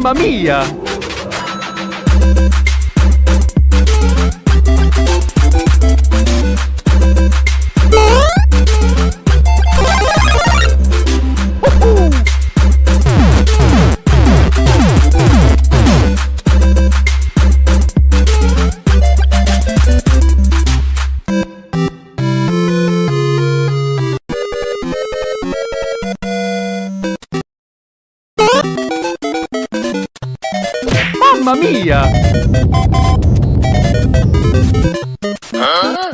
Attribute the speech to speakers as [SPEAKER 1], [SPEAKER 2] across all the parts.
[SPEAKER 1] Mamma mia! Mamma mia! Huh?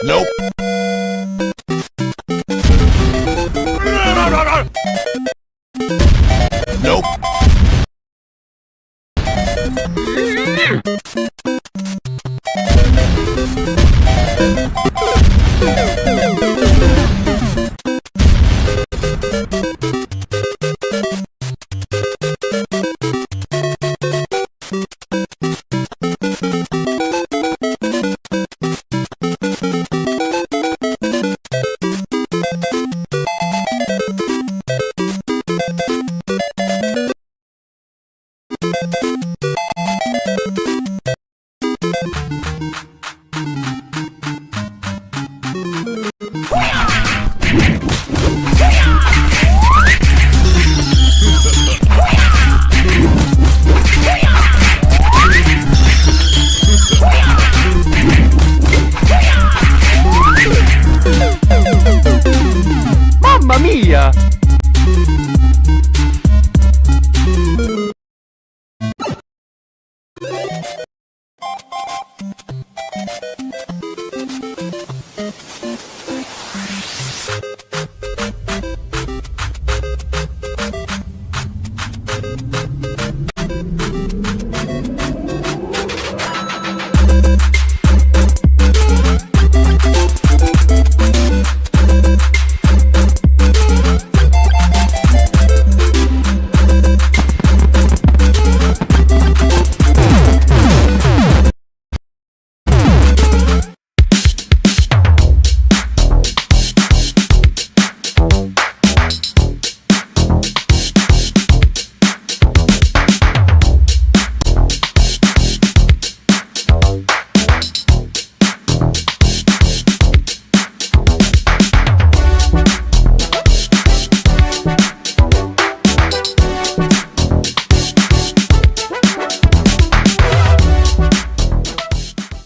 [SPEAKER 1] Nope. Nope. Mamma mia!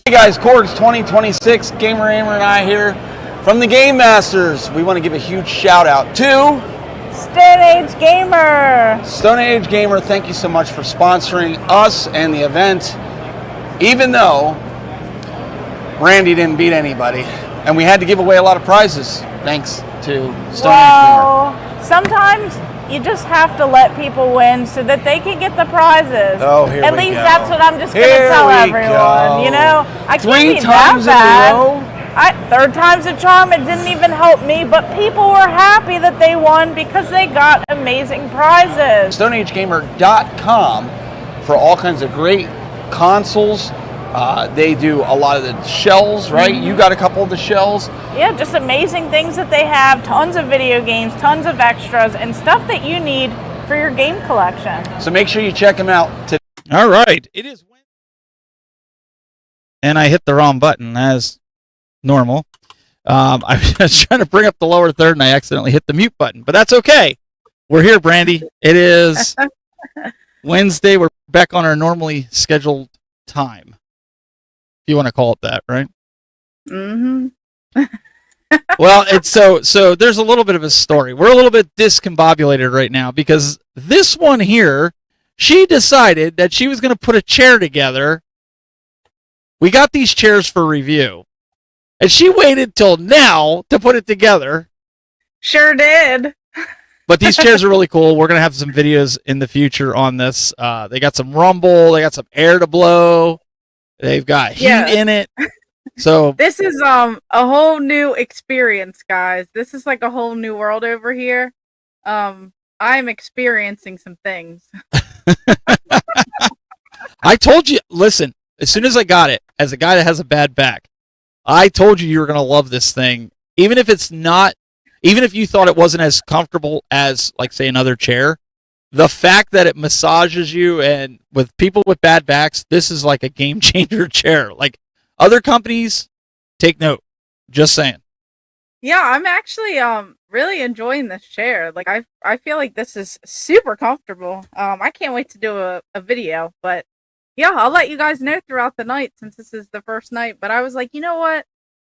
[SPEAKER 1] Hey guys, Corgs 2026, Gamer Ahmer and I here from the Game Masters. We want to give a huge shout out to
[SPEAKER 2] Stone Age Gamer.
[SPEAKER 1] Stone Age Gamer, thank you so much for sponsoring us and the event. Even though Randy didn't beat anybody, and we had to give away a lot of prizes thanks to Stone Age Gamer.
[SPEAKER 2] Sometimes you just have to let people win so that they can get the prizes.
[SPEAKER 1] Oh, here we go.
[SPEAKER 2] At least that's what I'm just going to tell everyone. You know, I can't be that bad. Third time's a charm. It didn't even help me, but people were happy that they won because they got amazing prizes.
[SPEAKER 1] StoneAgeGamer.com for all kinds of great consoles. They do a lot of the shells, right? Mm-hmm. You got a couple of the shells.
[SPEAKER 2] Yeah, just amazing things that they have. Tons of video games, tons of extras, and stuff that you need for your game collection.
[SPEAKER 1] So make sure you check them out today.
[SPEAKER 3] All right. It is Wednesday. And I hit the wrong button as normal. I was trying to bring up the lower third and I accidentally hit the mute button, but that's okay. We're here, Brandy. It is Wednesday. We're back on our normally scheduled time. If you want to call it that, right?
[SPEAKER 2] Mm-hmm.
[SPEAKER 3] Well, it's so there's a little bit of a story. We're a little bit discombobulated right now because this one here, she decided that she was going to put a chair together. We got these chairs for review, and she waited till now to put it together.
[SPEAKER 2] Sure did.
[SPEAKER 3] But these chairs are really cool. We're going to have some videos in the future on this. They got some rumble. They got some air to blow. They've got heat in it. So
[SPEAKER 2] this is a whole new experience, guys. This is like a whole new world over here. I'm experiencing some things.
[SPEAKER 3] I told you, listen, as soon as I got it, as a guy that has a bad back, I told you were going to love this thing. Even if you thought it wasn't as comfortable as, like, say, another chair, the fact that it massages you, and with people with bad backs, this is like a game changer chair. Like, other companies, take note. Just saying.
[SPEAKER 2] Yeah, I'm actually really enjoying this chair. Like, I feel like this is super comfortable. I can't wait to do a video, but yeah, I'll let you guys know throughout the night since this is the first night. But I was like, you know what?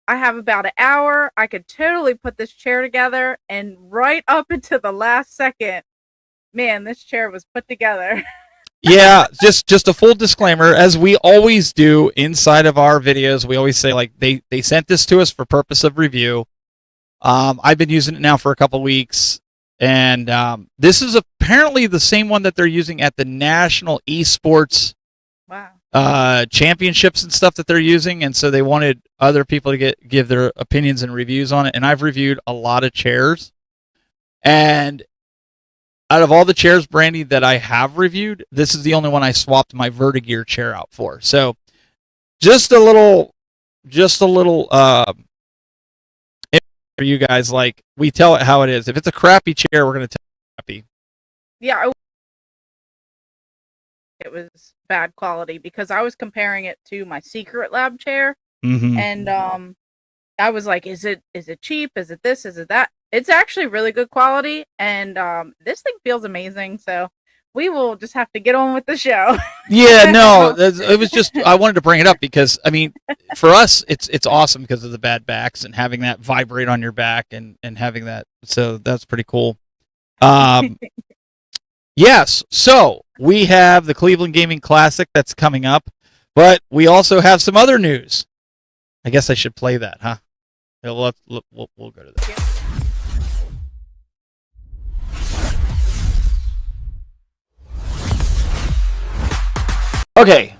[SPEAKER 2] I have about an hour. I could totally put this chair together, and right up into the last second, man, this chair was put together.
[SPEAKER 3] Yeah, just a full disclaimer, as we always do inside of our videos, we always say, like, they sent this to us for purpose of review. I've been using it now for a couple weeks, and this is apparently the same one that they're using at the National Esports championships and stuff that they're using, and so they wanted other people to give their opinions and reviews on it. And I've reviewed a lot of chairs, and out of all the chairs, Brandy, that I have reviewed, this is the only one I swapped my Vertigear chair out for. So just a little for you guys, like, we tell it how it is. If it's a crappy chair, we're going to tell it crappy.
[SPEAKER 2] Yeah, it was bad quality because I was comparing it to my Secret Lab chair, and I was like, is it cheap? Is it this? Is it that? It's actually really good quality, and this thing feels amazing. So we will just have to get on with the show.
[SPEAKER 3] Yeah, no, it was just, I wanted to bring it up because, I mean, for us, it's awesome because of the bad backs and having that vibrate on your back and having that. So that's pretty cool. Yes, so we have the Cleveland Gaming Classic that's coming up, but we also have some other news. I guess I should play that, huh? We'll go to that.
[SPEAKER 2] Yeah.
[SPEAKER 1] Okay,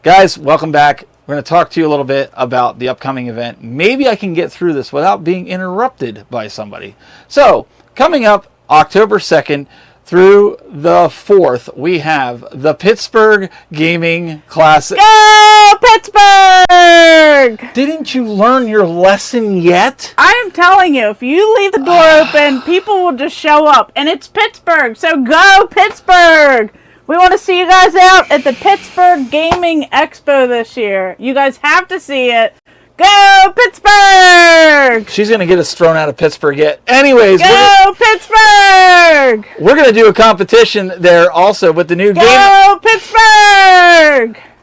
[SPEAKER 1] guys, welcome back. We're going to talk to you a little bit about the upcoming event. Maybe I can get through this without being interrupted by somebody. So, coming up October 2nd through the 4th, we have the Pittsburgh Gaming Classic.
[SPEAKER 2] Go Pittsburgh!
[SPEAKER 1] Didn't you learn your lesson yet?
[SPEAKER 2] I am telling you, if you leave the door open, people will just show up. And it's Pittsburgh, so go Pittsburgh! We want to see you guys out at the Pittsburgh Gaming Expo this year. You guys have to see it. Go Pittsburgh!
[SPEAKER 1] She's going to get us thrown out of Pittsburgh yet. Anyways,
[SPEAKER 2] go Pittsburgh!
[SPEAKER 1] We're going to do a competition there also with the new
[SPEAKER 2] Pittsburgh!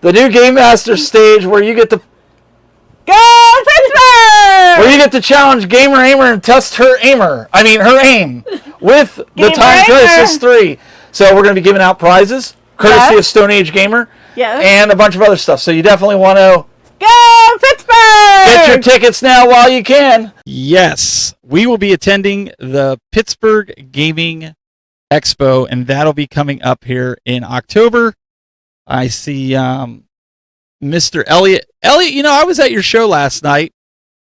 [SPEAKER 1] The new Game Master stage where you get to
[SPEAKER 2] go Pittsburgh!
[SPEAKER 1] Where you get to challenge Gamer Ahmer and test her aim with the Time Crisis 3. So we're going to be giving out prizes, courtesy of Stone Age Gamer, and a bunch of other stuff. So you definitely want to
[SPEAKER 2] go Pittsburgh!
[SPEAKER 1] Get your tickets now while you can.
[SPEAKER 3] Yes, we will be attending the Pittsburgh Gaming Expo, and that'll be coming up here in October. I see Mr. Elliot. Elliot, you know, I was at your show last night,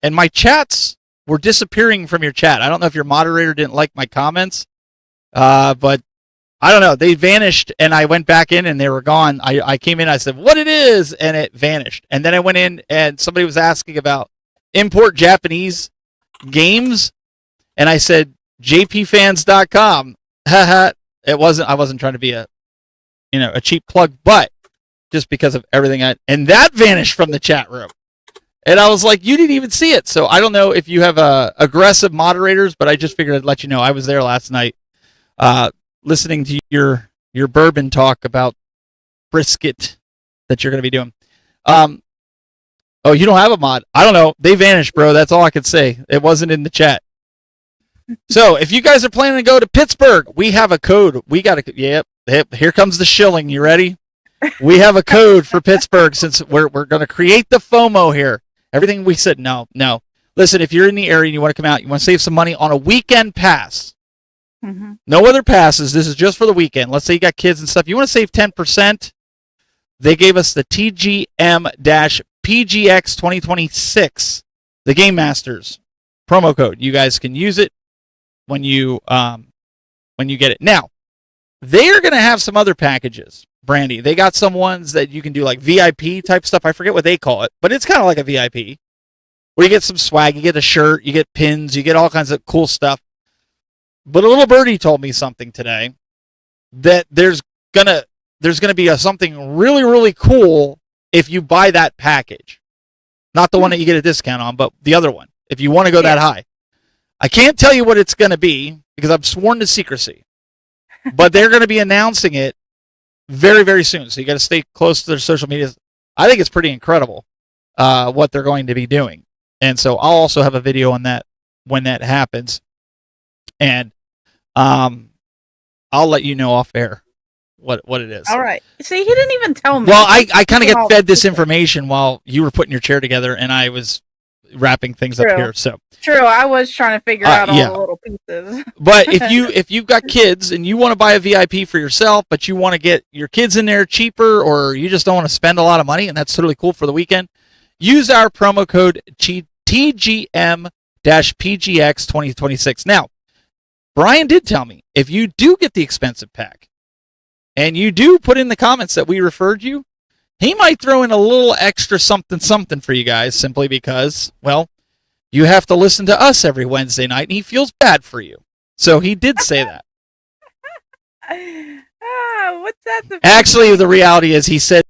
[SPEAKER 3] and my chats were disappearing from your chat. I don't know if your moderator didn't like my comments, but I don't know. They vanished, and I went back in, and they were gone. I came in, I said, what it is, and it vanished. And then I went in, and somebody was asking about import Japanese games, and I said, jpfans.com. Haha. I wasn't trying to be a cheap plug, but just because of everything. And that vanished from the chat room. And I was like, you didn't even see it. So I don't know if you have aggressive moderators, but I just figured I'd let you know. I was there last night. Listening to your bourbon talk about brisket that you're going to be doing. Oh, you don't have a mod? I don't know. They vanished, bro. That's all I could say. It wasn't in the chat. So if you guys are planning to go to Pittsburgh, we have a code. We got to. Yep. Here comes the shilling. You ready? We have a code for Pittsburgh since we're going to create the FOMO here. Everything we said, no. Listen, if you're in the area and you want to come out, you want to save some money on a weekend pass. Mm-hmm. No other passes. This is just for the weekend. Let's say you got kids and stuff. You want to save 10%. They gave us the TGM-PGX 2026, the Game Masters promo code. You guys can use it when you get it. Now, they're going to have some other packages, Brandy. They got some ones that you can do like VIP type stuff. I forget what they call it, but it's kind of like a VIP. Where you get some swag, you get a shirt, you get pins, you get all kinds of cool stuff. But a little birdie told me something today that there's gonna be something really, really cool if you buy that package. Not the one that you get a discount on, but the other one, if you want to go that high. I can't tell you what it's going to be because I'm sworn to secrecy. But they're going to be announcing it very, very soon. So you got to stay close to their social media. I think it's pretty incredible what they're going to be doing. And so I'll also have a video on that when that happens. And I'll let you know off air what it is.
[SPEAKER 2] All right. See, he didn't even tell me.
[SPEAKER 3] Well, I kind of get fed this information while you were putting your chair together and I was wrapping things up here. So
[SPEAKER 2] true, I was trying to figure out all the little pieces.
[SPEAKER 3] But if you've got kids and you want to buy a VIP for yourself, but you want to get your kids in there cheaper, or you just don't want to spend a lot of money, and that's totally cool for the weekend, use our promo code TGM-PGX 2026. Now, Brian did tell me if you do get the expensive pack and you do put in the comments that we referred you, he might throw in a little extra something for you guys simply because, well, you have to listen to us every Wednesday night and he feels bad for you. So he did say that.
[SPEAKER 2] What's that?
[SPEAKER 3] Actually, the reality is he said,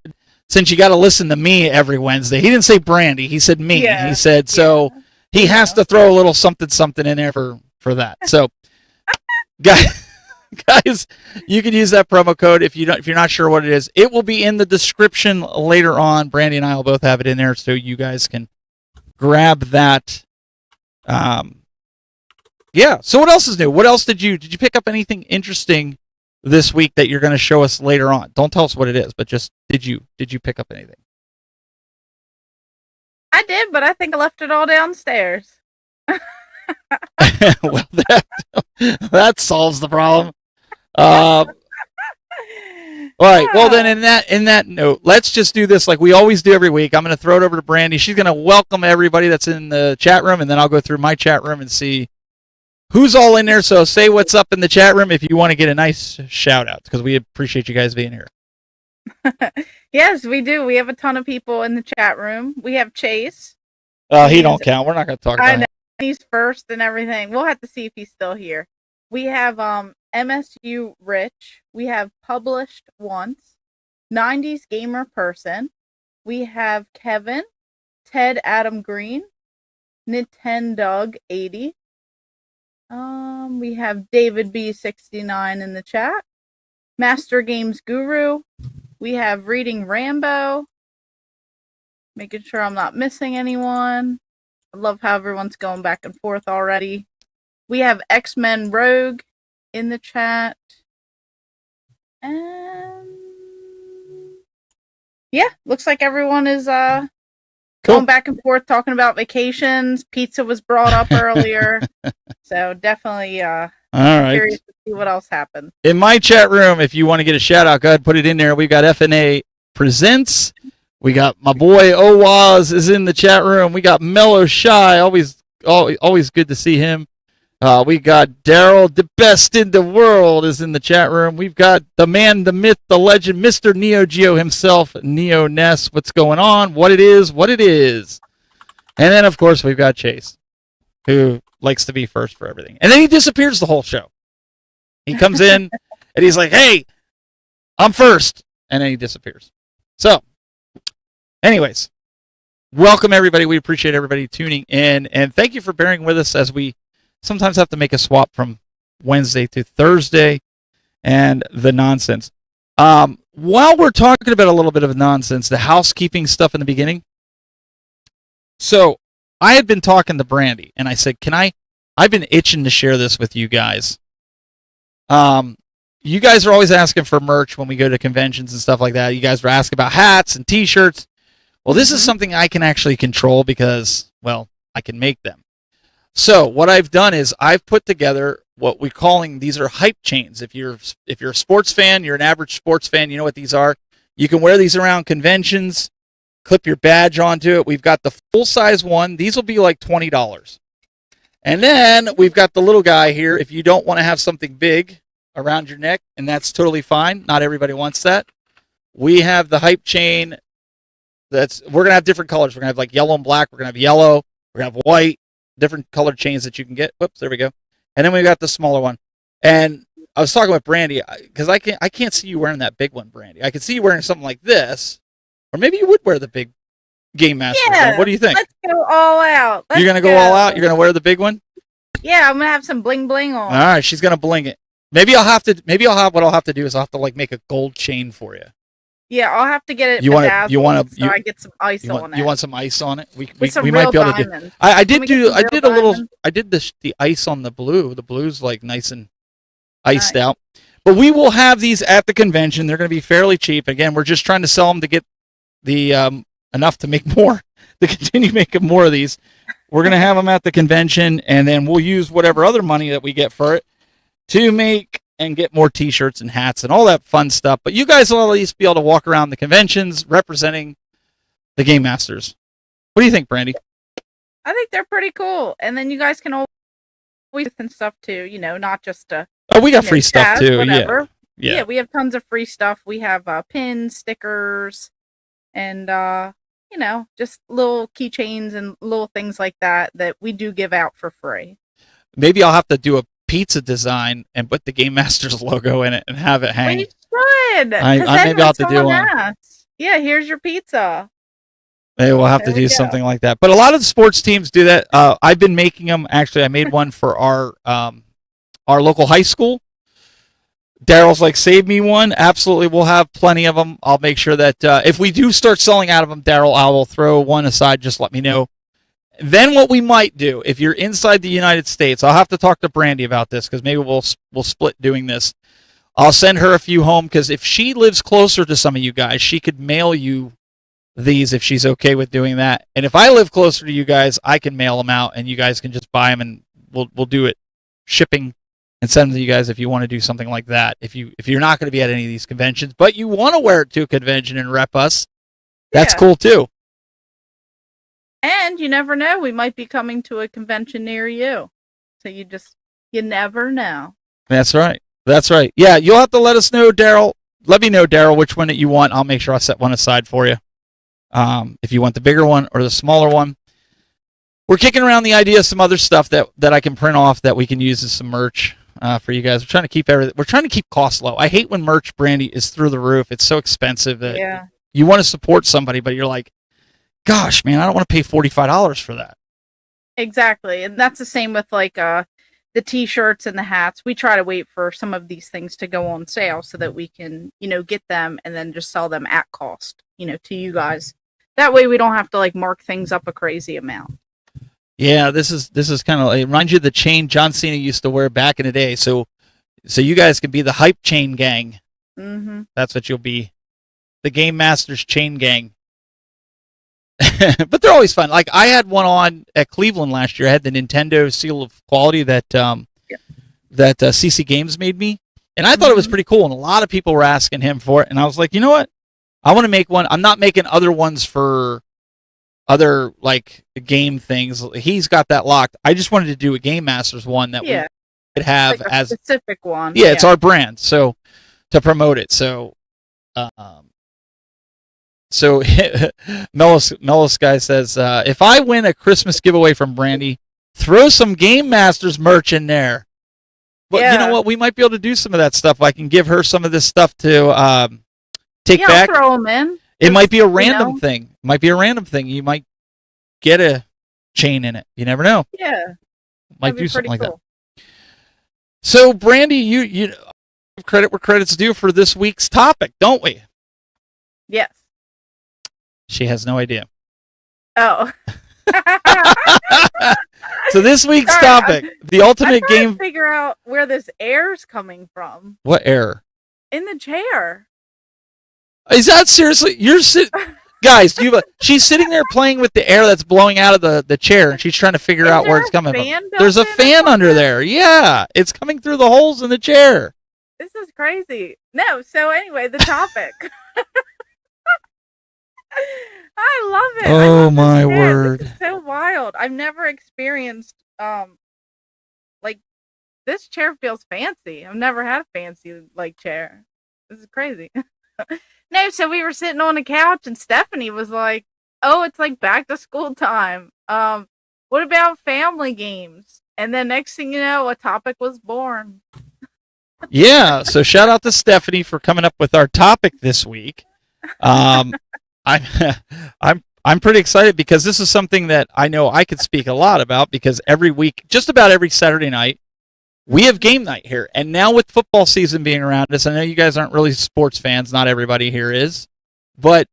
[SPEAKER 3] since you got to listen to me every Wednesday, he didn't say Brandy, he said me. Yeah. He said, so he has to throw a little something in there for that. So, guys, you can use that promo code if you're not sure what it is. It will be in the description later on. Brandy and I will both have it in there, so you guys can grab that. Yeah. So what else is new? What else did you pick up anything interesting this week that you're going to show us later on? Don't tell us what it is, but just did you pick up anything?
[SPEAKER 2] I did, but I think I left it all downstairs.
[SPEAKER 3] Well, that solves the problem. All right. Well, then in that note, let's just do this like we always do every week. I'm going to throw it over to Brandy. She's going to welcome everybody that's in the chat room, and then I'll go through my chat room and see who's all in there. So say what's up in the chat room if you want to get a nice shout out, because we appreciate you guys being here.
[SPEAKER 2] Yes, we do. We have a ton of people in the chat room. We have Chase.
[SPEAKER 3] He don't count. We're not going to talk about him.
[SPEAKER 2] He's first and everything. We'll have to see if he's still here. We have MSU Rich. We have Published Once. 90s Gamer Person. We have Kevin. Ted Adam Green. Nintendo 80. We have David B69 in the chat. Master Games Guru. We have Reading Rambo. Making sure I'm not missing anyone. I love how everyone's going back and forth already. We have X-Men Rogue in the chat. And yeah, looks like everyone is going back and forth talking about vacations. Pizza was brought up earlier. So definitely all right. Curious to see what else happened.
[SPEAKER 3] In my chat room, if you want to get a shout out, go ahead and put it in there. We've got FNA Presents. We got my boy Owaz is in the chat room. We got Mellow Shy, always good to see him. We got Daryl, the best in the world, is in the chat room. We've got the man, the myth, the legend, Mr. Neo Geo himself, Neo Ness. What's going on? What it is. And then, of course, we've got Chase, who likes to be first for everything. And then he disappears the whole show. He comes in, and he's like, hey, I'm first. And then he disappears. So, anyways, welcome, everybody. We appreciate everybody tuning in. And thank you for bearing with us as we sometimes have to make a swap from Wednesday to Thursday and the nonsense. While we're talking about a little bit of nonsense, the housekeeping stuff in the beginning, So I had been talking to Brandy, and I said, I've been itching to share this with you guys. You guys are always asking for merch when we go to conventions and stuff like that. You guys were asking about hats and t-shirts. Well, this is something I can actually control because, well, I can make them. So what I've done is I've put together what we're calling, these are hype chains. If you're a sports fan, you're an average sports fan, you know what these are. You can wear these around conventions, clip your badge onto it. We've got the full-size one. These will be like $20. And then we've got the little guy here. If you don't want to have something big around your neck, and that's totally fine. Not everybody wants that. We have the hype chain. We're going to have different colors. We're going to have like yellow and black. We're going to have yellow. We're going to have white. Different colored chains that you can get. Whoops, there we go. And then we got the smaller one. And I was talking with Brandy because I can't see you wearing that big one, Brandy. I could see you wearing something like this, or maybe you would wear the big Game Master one. What do you think?
[SPEAKER 2] Let's go all out.
[SPEAKER 3] You're going to go all out? You're going to wear the big one?
[SPEAKER 2] Yeah, I'm going to have some bling bling on.
[SPEAKER 3] All right, she's going to bling it. Maybe I'll have what I'll have to do is I'll have to like make a gold chain for you.
[SPEAKER 2] Yeah, I'll have to get it. I get some ice on it.
[SPEAKER 3] You want some ice on it? We
[SPEAKER 2] some
[SPEAKER 3] might be able to
[SPEAKER 2] do.
[SPEAKER 3] I did the ice on the blue. The blue's like nice and iced out. But we will have these at the convention. They're going to be fairly cheap. Again, we're just trying to sell them to get the enough to make more, to continue making more of these. We're going to have them at the convention, and then we'll use whatever other money that we get for it to make and get more t-shirts and hats and all that fun stuff. But you guys will at least be able to walk around the conventions representing the Game Masters. What do you think, Brandy?
[SPEAKER 2] I think they're pretty cool. And then you guys can always and stuff too, not just
[SPEAKER 3] we got free stuff too.
[SPEAKER 2] Whatever.
[SPEAKER 3] Yeah.
[SPEAKER 2] Yeah, we have tons of free stuff. We have pins, stickers, and just little keychains and little things like that we do give out for free.
[SPEAKER 3] Maybe I'll have to do a pizza design and put the Game Masters logo in it and have it hang.
[SPEAKER 2] We should.
[SPEAKER 3] Maybe I'll have to do one.
[SPEAKER 2] Yeah, here's your pizza.
[SPEAKER 3] Maybe we'll have to do something like that. But a lot of the sports teams do that. I've been making them. Actually, I made one for our local high school. Daryl's like, save me one. Absolutely, we'll have plenty of them. I'll make sure that if we do start selling out of them, Daryl, I will throw one aside. Just let me know. Then what we might do, if you're inside the United States, I'll have to talk to Brandy about this because maybe we'll split doing this. I'll send her a few home because if she lives closer to some of you guys, she could mail you these if she's okay with doing that. And if I live closer to you guys, I can mail them out and you guys can just buy them and we'll do it shipping and send them to you guys if you want to do something like that. If you're not going to be at any of these conventions, but you want to wear it to a convention and rep us, that's cool too.
[SPEAKER 2] And you never know, we might be coming to a convention near you. So you never know.
[SPEAKER 3] That's right. Yeah, you'll have to let us know, Daryl. Let me know, Daryl, which one that you want. I'll make sure I set one aside for you. If you want the bigger one or the smaller one. We're kicking around the idea of some other stuff that I can print off that we can use as some merch for you guys. We're trying to keep costs low. I hate when merch, Brandy, is through the roof. It's so expensive that you want to support somebody, but you're like, gosh, man, I don't want to pay $45 for that.
[SPEAKER 2] Exactly. And that's the same with like the t-shirts and the hats. We try to wait for some of these things to go on sale so that we can, get them and then just sell them at cost, to you guys. That way we don't have to like mark things up a crazy amount.
[SPEAKER 3] Yeah, this is kind of, it reminds you of the chain John Cena used to wear back in the day. So you guys can be the hype chain gang.
[SPEAKER 2] Mm-hmm.
[SPEAKER 3] That's what you'll be. The Game Masters chain gang. But they're always fun. Like I had one on at Cleveland last year. I had the Nintendo seal of quality that CC Games made me, and I thought it was pretty cool. And a lot of people were asking him for it, and I was like, you know what? I want to make one. I'm not making other ones for other like game things. He's got that locked. I just wanted to do a Game Masters one that we could have
[SPEAKER 2] like
[SPEAKER 3] as
[SPEAKER 2] a specific one.
[SPEAKER 3] Yeah, it's our brand, so to promote it. So. So Mellis guy says, if I win a Christmas giveaway from Brandy, throw some Game Masters merch in there. But you know what? We might be able to do some of that stuff. I can give her some of this stuff to take back.
[SPEAKER 2] I'll throw them in.
[SPEAKER 3] It might be a random thing. It might be a random thing. You might get a chain in it. You never know.
[SPEAKER 2] Yeah.
[SPEAKER 3] Might do something like that. So Brandy, you give credit where credit's due for this week's topic, don't we?
[SPEAKER 2] Yes.
[SPEAKER 3] She has no idea.
[SPEAKER 2] Oh.
[SPEAKER 3] So this week's
[SPEAKER 2] Sorry,
[SPEAKER 3] topic, the ultimate
[SPEAKER 2] I'm trying
[SPEAKER 3] game.
[SPEAKER 2] to figure out where this air's coming from.
[SPEAKER 3] What air?
[SPEAKER 2] In the chair.
[SPEAKER 3] Is that seriously? Guys, she's sitting there playing with the air that's blowing out of the chair, and she's trying to figure out where it's coming from. There's a fan under there. Yeah, it's coming through the holes in the chair.
[SPEAKER 2] This is crazy. No, so anyway, the topic. I love it.
[SPEAKER 3] Oh my word.
[SPEAKER 2] This is so wild. I've never experienced like this chair feels fancy. I've never had a fancy like chair. This is crazy. No, so we were sitting on the couch and Stephanie was like, "Oh, it's like back to school time. What about family games?" And then next thing you know, a topic was born.
[SPEAKER 3] Yeah, so shout out to Stephanie for coming up with our topic this week. I'm I'm pretty excited because this is something that I know I could speak a lot about because every week, just about every Saturday night, we have game night here. And now with football season being around us, I know you guys aren't really sports fans, not everybody here is, but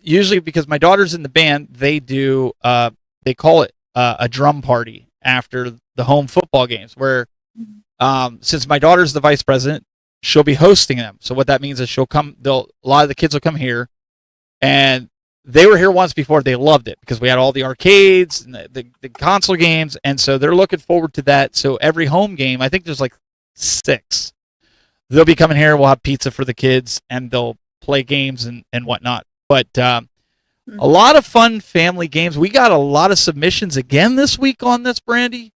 [SPEAKER 3] usually because my daughter's in the band, they do they call it a drum party after the home football games where since my daughter's the vice president, she'll be hosting them. So what that means is a lot of the kids will come here, and they were here once before. They loved it because we had all the arcades and the console games, and so they're looking forward to that. So every home game, I think there's like 6. They'll be coming here. We'll have pizza for the kids, and they'll play games and whatnot. But a lot of fun family games. We got a lot of submissions again this week on this, Brandy.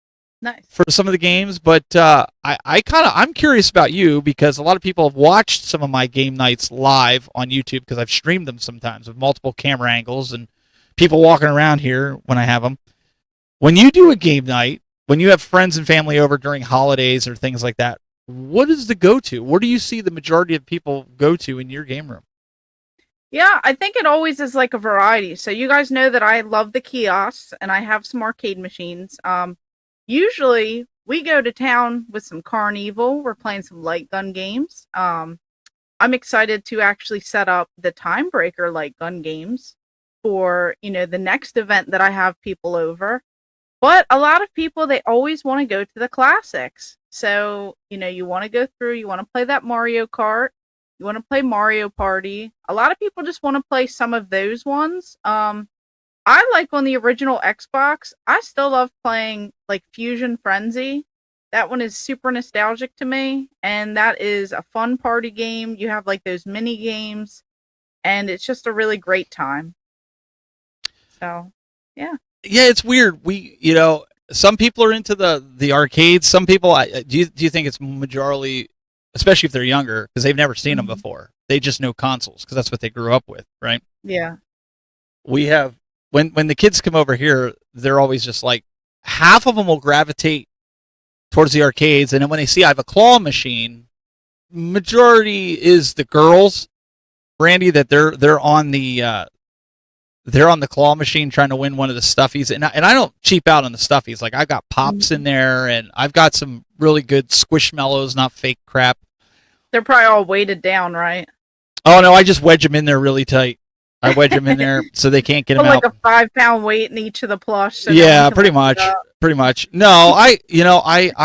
[SPEAKER 2] Nice.
[SPEAKER 3] For some of the games, but I'm curious about you because a lot of people have watched some of my game nights live on YouTube because I've streamed them sometimes with multiple camera angles and people walking around here when I have them. When you do a game night, when you have friends and family over during holidays or things like that, what is the go-to? Where do you see the majority of people go to in your game room?
[SPEAKER 2] Yeah, I think it always is like a variety. So you guys know that I love the kiosks and I have some arcade machines. Usually we go to town with some Carnival. We're playing some light gun games. I'm excited to actually set up the Timebreaker light gun games for, the next event that I have people over. But a lot of people, they always want to go to the classics. So, you want to go through, you want to play that Mario Kart, you want to play Mario Party. A lot of people just want to play some of those ones. I like on the original Xbox, I still love playing like Fusion Frenzy. That one is super nostalgic to me, and that is a fun party game. You have like those mini games, and it's just a really great time. So, yeah.
[SPEAKER 3] Yeah, it's weird. Some people are into the arcades. Some people, do you think it's majority, especially if they're younger, because they've never seen them before. They just know consoles because that's what they grew up with, right?
[SPEAKER 2] Yeah.
[SPEAKER 3] We have. When the kids come over here, they're always just like, half of them will gravitate towards the arcades, and then when they see I have a claw machine, majority is the girls, Brandy, that they're on the claw machine trying to win one of the stuffies, and I don't cheap out on the stuffies. Like I've got pops in there, and I've got some really good Squishmallows, not fake crap.
[SPEAKER 2] They're probably all weighted down, right?
[SPEAKER 3] Oh no, I just wedge them in there really tight. I wedge them in there so they can't get them out.
[SPEAKER 2] Like a 5-pound weight in each of the plush. So
[SPEAKER 3] yeah, pretty much. Pretty much. No, I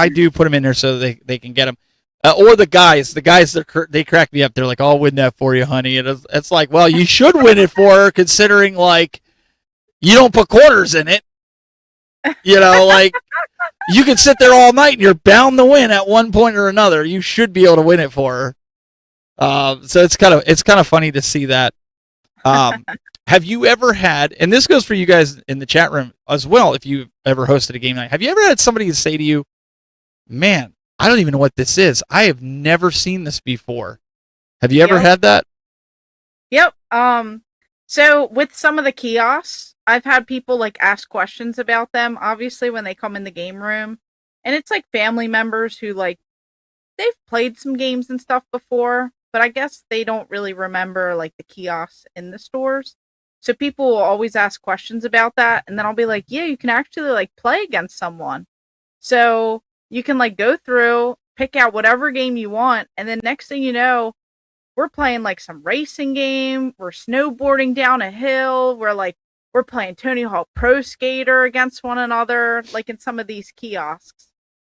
[SPEAKER 3] do put them in there so they can get them. Or the guys they crack me up. They're like, "Oh, I'll win that for you, honey." And it's like, well, you should win it for her, considering like you don't put quarters in it. Like you can sit there all night and you're bound to win at one point or another. You should be able to win it for her. So it's kind of funny to see that. Have you ever had, and this goes for you guys in the chat room as well, if you've ever hosted a game night, have you ever had somebody say to you, "Man, I don't even know what this is. I have never seen this before." Have you ever had that?
[SPEAKER 2] Yep. So with some of the kiosks, I've had people like ask questions about them, obviously, when they come in the game room. And it's like family members who like, they've played some games and stuff before, but I guess they don't really remember like the kiosks in the stores. So people will always ask questions about that. And then I'll be like, yeah, you can actually like play against someone. So you can like go through, pick out whatever game you want. And then next thing you know, we're playing like some racing game. We're snowboarding down a hill. We're like we're playing Tony Hawk Pro Skater against one another, like in some of these kiosks.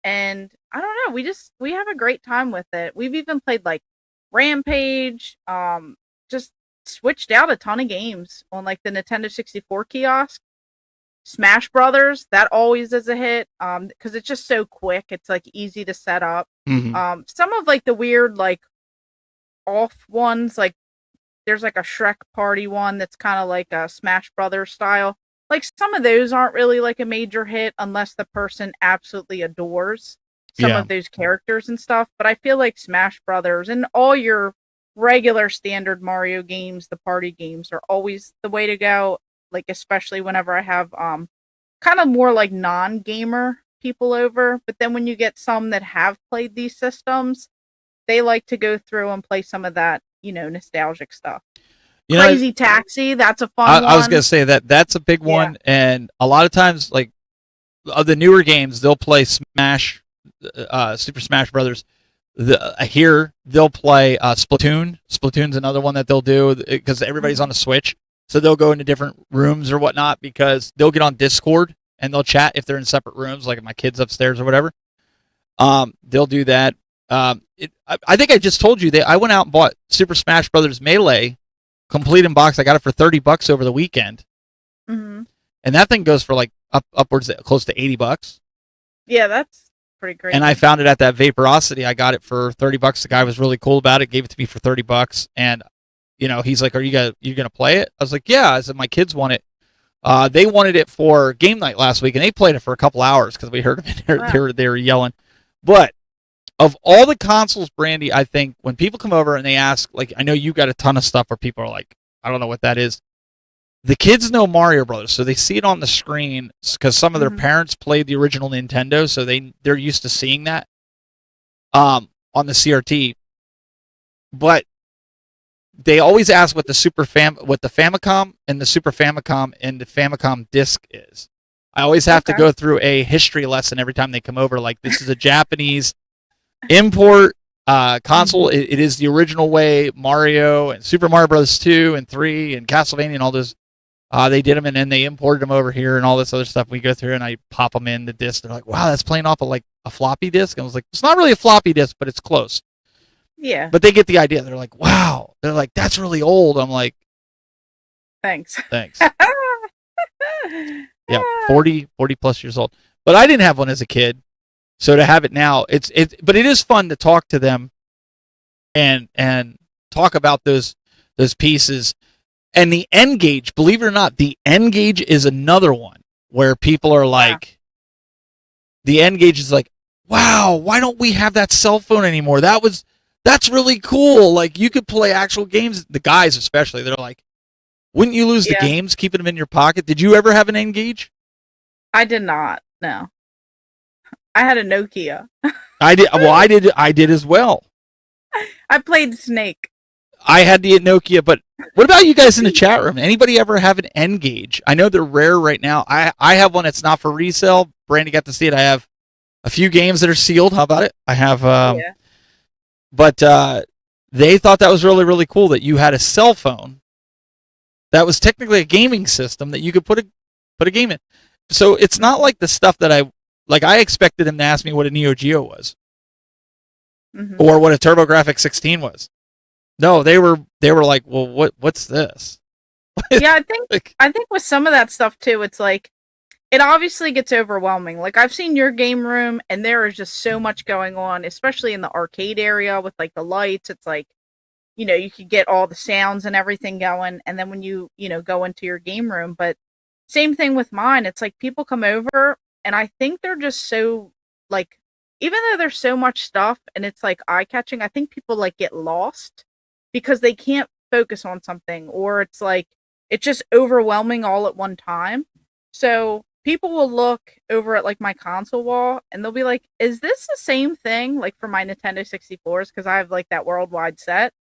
[SPEAKER 2] And I don't know, we have a great time with it. We've even played like Rampage, just switched out a ton of games on like the Nintendo 64 kiosk. Smash Brothers, that always is a hit, because it's just so quick. It's like easy to set up. Some of like the weird like off ones, like there's like a Shrek Party one that's kind of like a Smash Brothers style. Like some of those aren't really like a major hit unless the person absolutely adores some of those characters and stuff. But I feel like Smash Brothers and all your regular standard Mario games, the party games, are always the way to go. Like especially whenever I have kind of more like non-gamer people over. But then when you get some that have played these systems, they like to go through and play some of that, nostalgic stuff. Crazy Taxi, that's a fun one.
[SPEAKER 3] I was gonna say that's a big one, and a lot of times, like of the newer games, they'll play Smash, Super Smash Brothers. Here they'll play Splatoon. Splatoon's another one that they'll do because everybody's on the Switch, so they'll go into different rooms or whatnot because they'll get on Discord and they'll chat if they're in separate rooms, like if my kid's upstairs or whatever. They'll do that. I think I just told you that I went out and bought Super Smash Brothers Melee complete in box. I got it for $30 over the weekend, and that thing goes for like upwards close to $80.
[SPEAKER 2] Yeah, that's pretty great.
[SPEAKER 3] And I found it at that Vaporosity. I got it for $30. The guy was really cool about it. Gave it to me for $30, and he's like, "Are you gonna play it?" I was like, "Yeah." I said, "My kids want it." They wanted it for game night last week, and they played it for a couple hours because we heard them in there. Wow. They were yelling, but. Of all the consoles, Brandy, I think when people come over and they ask, like, I know you got a ton of stuff where people are like, I don't know what that is. The kids know Mario Brothers, so they see it on the screen because some of their parents played the original Nintendo, so they're used to seeing that on the CRT. But they always ask what the Famicom and the Super Famicom and the Famicom disc is. I always have to go through a history lesson every time they come over. Like, this is a Japanese import console. It is the original way Mario and Super Mario Bros. 2 and 3 and Castlevania and all those. They did them and then they imported them over here and all this other stuff. We go through and I pop them in the disc. They're like, wow, that's playing off of like a floppy disk. And I was like, it's not really a floppy disk, but it's close.
[SPEAKER 2] Yeah.
[SPEAKER 3] But they get the idea. They're like, wow. They're like, that's really old. I'm like,
[SPEAKER 2] thanks.
[SPEAKER 3] Yeah, 40 plus years old. But I didn't have one as a kid. So to have it now, but it is fun to talk to them and talk about those pieces. And the N-Gage, believe it or not, the N-Gage is another one where people are like, the N-Gage is like, wow, why don't we have that cell phone anymore? That's really cool. Like, you could play actual games. The guys especially, they're like, wouldn't you lose the games keeping them in your pocket? Did you ever have an N-Gage?
[SPEAKER 2] I did not, no. I had a Nokia.
[SPEAKER 3] I did. Well, I did as well.
[SPEAKER 2] I played Snake.
[SPEAKER 3] I had the Nokia, but what about you guys in the chat room? Anybody ever have an N-Gage? I know they're rare right now. I have one that's not for resale. Brandy got to see it. I have a few games that are sealed. How about it? I have. But they thought that was really, really cool that you had a cell phone that was technically a gaming system that you could put a game in. So it's not like the stuff that I expected him to ask me what a Neo Geo was, or what a TurboGrafx 16 was. No, they were like, well, what's this?
[SPEAKER 2] Yeah, I think with some of that stuff too, it's like it obviously gets overwhelming. Like I've seen your game room, and there is just so much going on, especially in the arcade area with like the lights. It's like, you could get all the sounds and everything going, and then when you go into your game room, but same thing with mine. It's like people come over. And I think they're just so, like, even though there's so much stuff and it's like eye-catching, I think people like get lost because they can't focus on something, or it's like it's just overwhelming all at one time. So people will look over at like my console wall and they'll be like, is this the same thing like for my Nintendo 64s? Because I have like that worldwide set.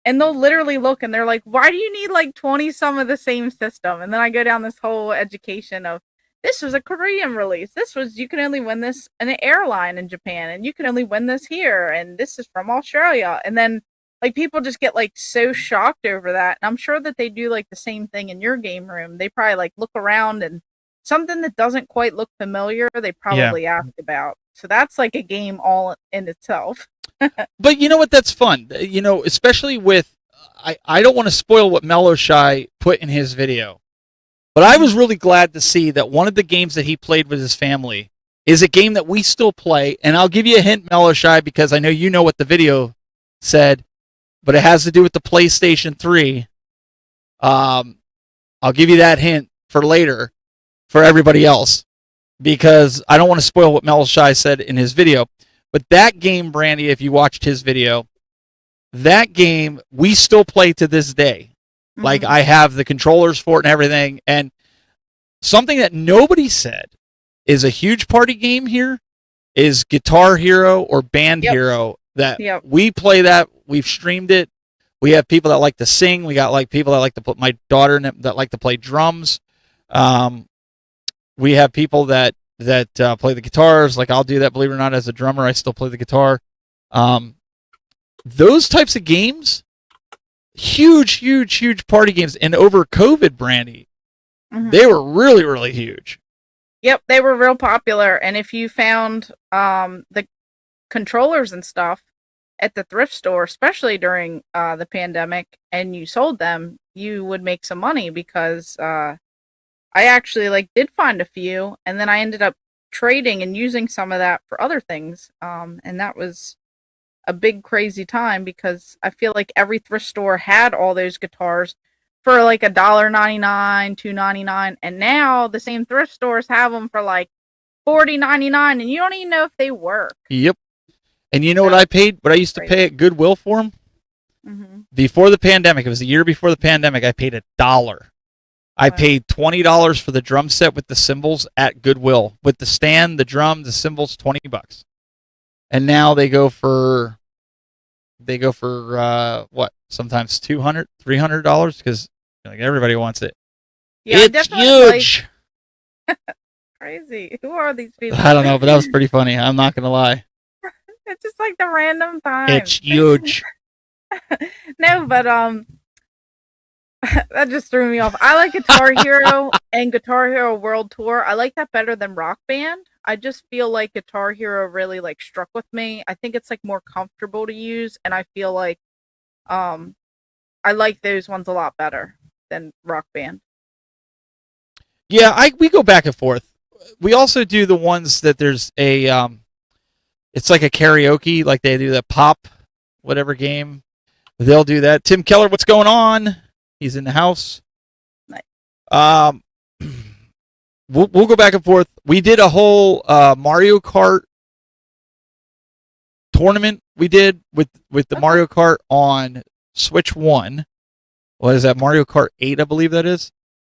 [SPEAKER 2] And they'll literally look and they're like, why do you need like 20 some of the same system? And then I go down this whole education of, this was a Korean release. You can only win this in an airline in Japan, and you can only win this here, and this is from Australia. And then Like, people just get, like, so shocked over that, and I'm sure that they do, like, the same thing in your game room. They probably, like, look around and something that doesn't quite look familiar, they probably ask about. So that's, like, a game all in itself.
[SPEAKER 3] But you know what? That's fun. You know, especially with, I don't want to spoil what Mellow Shy put in his video, but I was really glad to see that one of the games that he played with his family is a game that we still play. And I'll give you a hint, Mellow Shy, because I know you know what the video said, but it has to do with the PlayStation 3. I'll give you that hint for later for everybody else, because I don't want to spoil what Mellow Shy said in his video. But that game, Brandy, if you watched his video, that game we still play to this day. Mm-hmm. Like, I have the controllers for it and everything. And something that nobody said is a huge party game here is Guitar Hero or Band Hero. That we play that. We've streamed it. We have people that like to sing. We got like people that like to put my daughter that like to play drums. We have people that play the guitars. Like, I'll do that, believe it or not, as a drummer. I still play the guitar. Those types of games, huge party games. And over COVID, Brandy, they were really, really huge.
[SPEAKER 2] Yep, they were real popular. And if you found the controllers and stuff at the thrift store, especially during the pandemic, and you sold them, you would make some money, because I actually did find a few, and then I ended up trading and using some of that for other things. And that was a big crazy time, because I feel like every thrift store had all those guitars for like $1.99, $2.99, and now the same thrift stores have them for like $40.99, and you don't even know if they work.
[SPEAKER 3] Yep. And you know what I paid? What I used to pay at Goodwill for them? Mm-hmm. Before the pandemic, it was the year before the pandemic, I paid $1. I paid $20 for the drum set with the cymbals at Goodwill, with the stand, the drum, the cymbals, $20. And now they go for what? Sometimes $200, $300, because everybody wants it.
[SPEAKER 2] Yeah,
[SPEAKER 3] it's huge.
[SPEAKER 2] Crazy. Who are these people?
[SPEAKER 3] I don't know, but that was pretty funny. I'm not gonna lie.
[SPEAKER 2] It's just like the random time.
[SPEAKER 3] It's huge.
[SPEAKER 2] No, but that just threw me off. I like Guitar Hero and Guitar Hero World Tour. I like that better than Rock Band. I just feel like Guitar Hero really struck with me. I think it's more comfortable to use, and I feel like I like those ones a lot better than Rock Band.
[SPEAKER 3] Yeah, we go back and forth. We also do the ones that there's a it's like a karaoke, like they do the pop whatever game. They'll do that. Tim Keller, what's going on? He's in the house.
[SPEAKER 2] Nice.
[SPEAKER 3] We'll go back and forth. We did a whole Mario Kart tournament. We did with the Mario Kart on Switch 1. What is that? Mario Kart 8, I believe that is.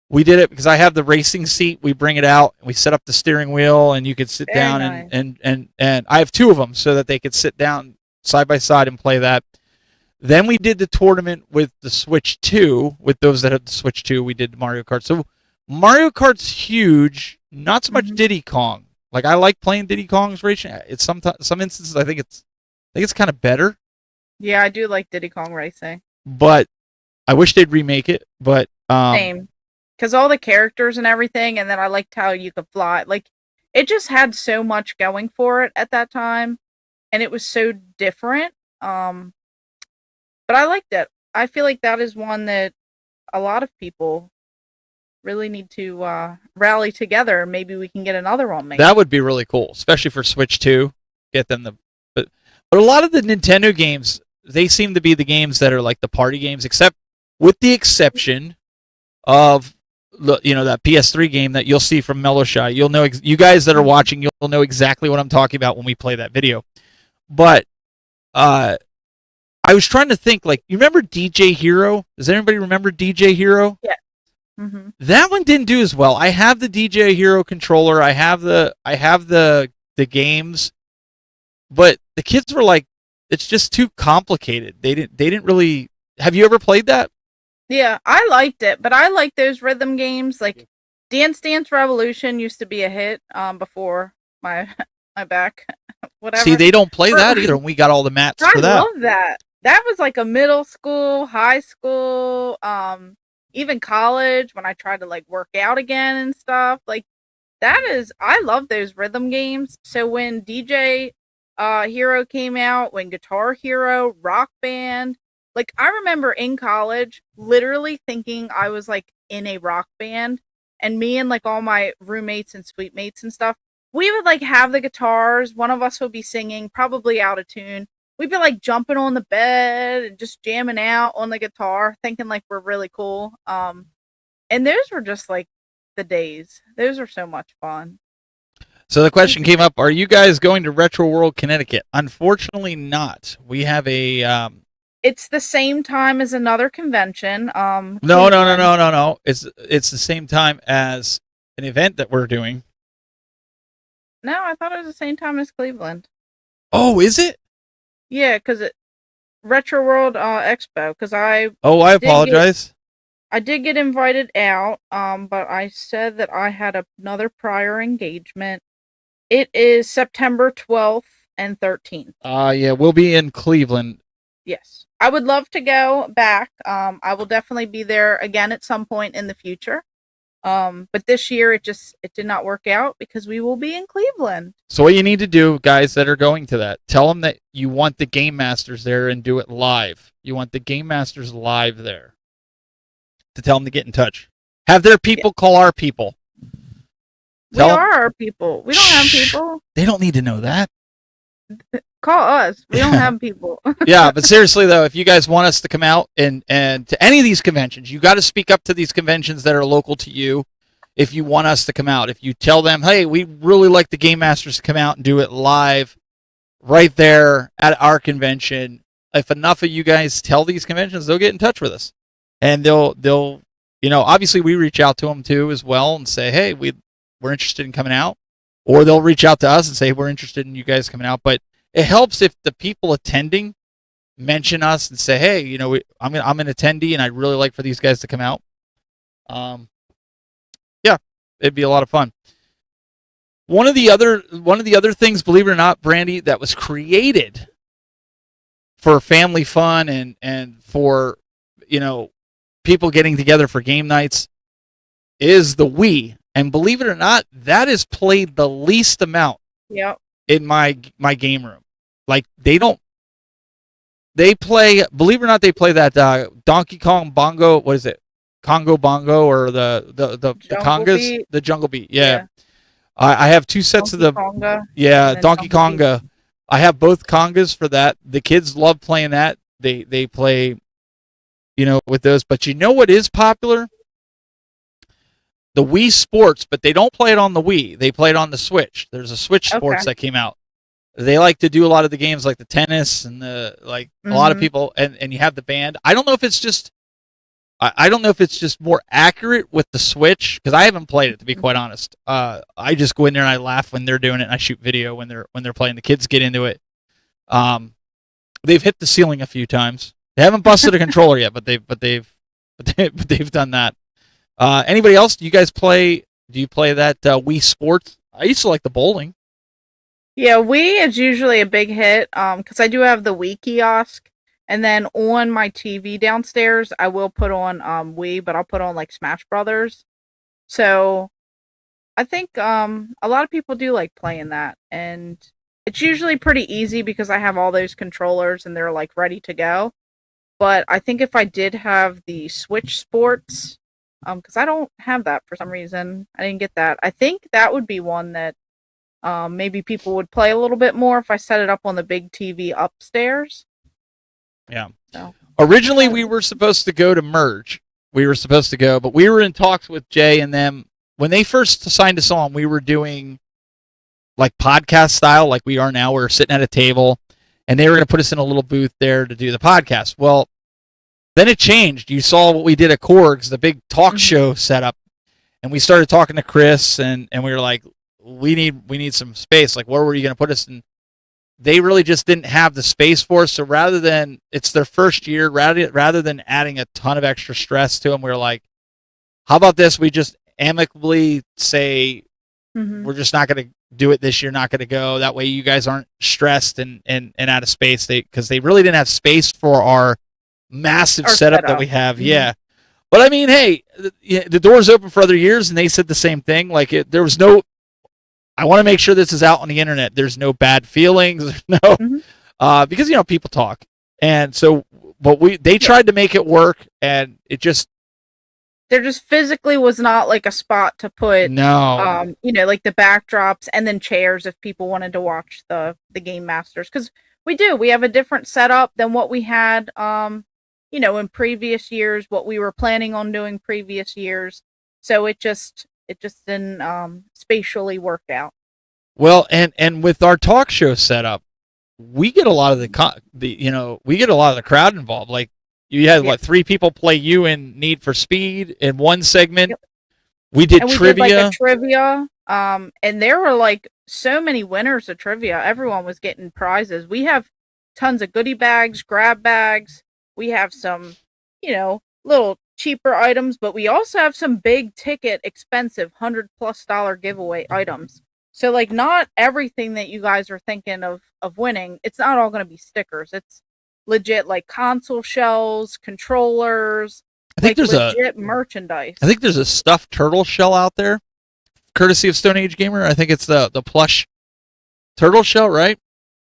[SPEAKER 3] We did it because I have the racing seat. We bring it out and we set up the steering wheel, and you could sit down and I have two of them so that they could sit down side by side and play that. Then we did the tournament with the Switch 2. With those that have the Switch 2, we did Mario Kart. So Mario Kart's huge. Not so much Diddy Kong. Like, I like playing Diddy Kong's racing. It's some instances I think it's kind of better.
[SPEAKER 2] Yeah, I do like Diddy Kong Racing.
[SPEAKER 3] But I wish they'd remake it. But
[SPEAKER 2] same, because all the characters and everything, and then I liked how you could fly. Like, it just had so much going for it at that time, and it was so different. But I liked it. I feel like that is one that a lot of people really need to rally together. Maybe we can get another one made.
[SPEAKER 3] That would be really cool, especially for Switch 2. Get them but a lot of the Nintendo games, they seem to be the games that are like the party games, except with the exception of that PS3 game that you'll see from Mellow Shy. You'll know, you guys that are watching, you'll know exactly what I'm talking about when we play that video. But I was trying to think, you remember DJ Hero? Does anybody remember DJ Hero?
[SPEAKER 2] Yeah. Mm-hmm.
[SPEAKER 3] That one didn't do as well. I have the DJ Hero controller. I have the games, but the kids were like, it's just too complicated. They didn't really. Have you ever played that?
[SPEAKER 2] Yeah, I liked it, but I like those rhythm games. Like Dance Dance Revolution used to be a hit before my back. Whatever.
[SPEAKER 3] See, they don't play that either, and we got all the mats for that.
[SPEAKER 2] I love that. that was like a middle school, high school, even college when I tried to like work out again and stuff. Like I love those rhythm games. So when DJ Hero came out, when Guitar Hero, Rock Band, like I remember in college literally thinking I was like in a rock band, and me and like all my roommates and suite mates and stuff, we would like have the guitars, one of us would be singing, probably out of tune. We'd be like jumping on the bed and just jamming out on the guitar, thinking like we're really cool. And those were just like the days. Those are so much fun.
[SPEAKER 3] So the question came up: are you guys going to Retro World Connecticut? Unfortunately, not. We have a.
[SPEAKER 2] It's the same time as another convention.
[SPEAKER 3] No. It's the same time as an event that we're doing.
[SPEAKER 2] No, I thought it was the same time as Cleveland.
[SPEAKER 3] Oh, is it?
[SPEAKER 2] Yeah, because Retro World Expo. Because I.
[SPEAKER 3] Oh, I apologize.
[SPEAKER 2] I did get invited out, but I said that I had another prior engagement. It is September 12th and 13th.
[SPEAKER 3] Yeah, we'll be in Cleveland.
[SPEAKER 2] Yes. I would love to go back. I will definitely be there again at some point in the future. But this year it did not work out because we will be in Cleveland.
[SPEAKER 3] So what you need to do, guys that are going to that, tell them that you want the Game Masters there and do it live. You want the Game Masters live there. To tell them to get in touch. Have their people call our people.
[SPEAKER 2] We are our people. We don't have people.
[SPEAKER 3] They don't need to know that.
[SPEAKER 2] Call us. We don't have people.
[SPEAKER 3] Yeah, but seriously though, if you guys want us to come out and to any of these conventions, you got to speak up to these conventions that are local to you. If you want us to come out, if you tell them, hey, we really like the Game Masters to come out and do it live, right there at our convention. If enough of you guys tell these conventions, they'll get in touch with us. And they'll, obviously we reach out to them too as well and say, hey, we're interested in coming out, or they'll reach out to us and say we're interested in you guys coming out. But it helps if the people attending mention us and say, hey, I'm an attendee and I'd really like for these guys to come out. Yeah, it'd be a lot of fun. One of the other things, believe it or not, Brandy, that was created for family fun and for people getting together for game nights is the Wii. And believe it or not, that is played the least amount in my game room. Like believe it or not, they play that Donkey Kong Bongo, what is it? Congo Bongo or the congas? Beat. The Jungle Beat, yeah. I have two sets Donkey of the Konga, Donkey Konga. I have both congas for that. The kids love playing that. They play with those. But you know what is popular? The Wii Sports, but they don't play it on the Wii. They play it on the Switch. There's a Switch Sports that came out. They like to do a lot of the games like the tennis and a lot of people, and you have the band. I don't know if it's just more accurate with the Switch, because I haven't played it, to be quite honest. I just go in there and I laugh when they're doing it, and I shoot video when they're playing. The kids get into it. They've hit the ceiling a few times. They haven't busted a controller yet, but they've done that. Anybody else? Do you guys play? Do you play that Wii Sports? I used to like the bowling.
[SPEAKER 2] Yeah, Wii is usually a big hit because I do have the Wii kiosk, and then on my TV downstairs, I will put on Wii, but I'll put on like Smash Brothers. So I think a lot of people do like playing that, and it's usually pretty easy because I have all those controllers and they're like ready to go. But I think if I did have the Switch Sports, because I don't have that for some reason, I didn't get that. I think that would be one that maybe people would play a little bit more if I set it up on the big TV upstairs.
[SPEAKER 3] Yeah. So. Originally, we were supposed to go to Merge. We were supposed to go, but we were in talks with Jay and them. When they first signed us on, we were doing like podcast style, like we are now. We're sitting at a table, and they were going to put us in a little booth there to do the podcast. Well, then it changed. You saw what we did at Korg's, the big talk show setup, and we started talking to Chris, and we were like, we need some space. Like, where were you going to put us? And they really just didn't have the space for us. So rather than, it's their first year, rather than adding a ton of extra stress to them, we were like, how about this? We just amicably say we're just not going to do it this year. Not going to go. That way, you guys aren't stressed and out of space. Because they really didn't have space for our massive setup that we have. Yeah. But I mean, hey, the door's open for other years, and they said the same thing. Like, there was no. I want to make sure this is out on the internet. There's no bad feelings. There's no, because people talk, and so, but they tried to make it work, and it just.
[SPEAKER 2] There just physically was not like a spot to put.
[SPEAKER 3] No.
[SPEAKER 2] Like the backdrops and then chairs if people wanted to watch the Game Masters, because we have a different setup than what we had. In previous years, what we were planning on doing previous years. So it just didn't spatially work out.
[SPEAKER 3] Well, and with our talk show setup, we get a lot of we get a lot of the crowd involved. Like you had 3 people play you in Need for Speed in one segment.
[SPEAKER 2] Yep.
[SPEAKER 3] We did trivia.
[SPEAKER 2] Did like a trivia. And there were like so many winners of trivia. Everyone was getting prizes. We have tons of goodie bags, grab bags. We have some, little cheaper items, but we also have some big ticket, expensive $100+ giveaway items. So like not everything that you guys are thinking of winning, it's not all going to be stickers. It's legit like console shells, controllers.
[SPEAKER 3] I think there's
[SPEAKER 2] legit merchandise.
[SPEAKER 3] I think there's a stuffed turtle shell out there, courtesy of Stone Age Gamer. I think it's the plush turtle shell, right?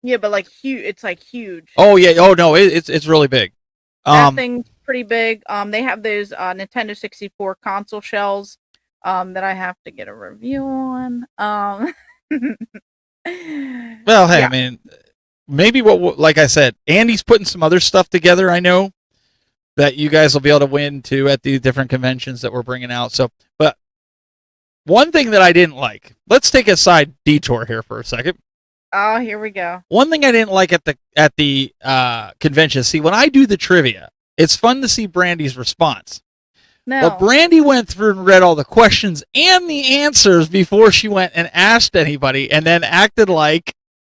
[SPEAKER 2] Yeah, but like huge. It's like huge.
[SPEAKER 3] Oh yeah. Oh no, it's really big.
[SPEAKER 2] That thing's pretty big. They have those Nintendo 64 console shells that I have to get a review on.
[SPEAKER 3] Well, hey, I mean, maybe like I said, Andy's putting some other stuff together. I know that you guys will be able to win too at the different conventions that we're bringing out. So, but one thing that I didn't like. Let's take a side detour here for a second.
[SPEAKER 2] Oh, here we go.
[SPEAKER 3] One thing I didn't like at the convention. See, when I do the trivia, it's fun to see Brandy's response.
[SPEAKER 2] No.
[SPEAKER 3] But Brandy went through and read all the questions and the answers before she went and asked anybody, and then acted like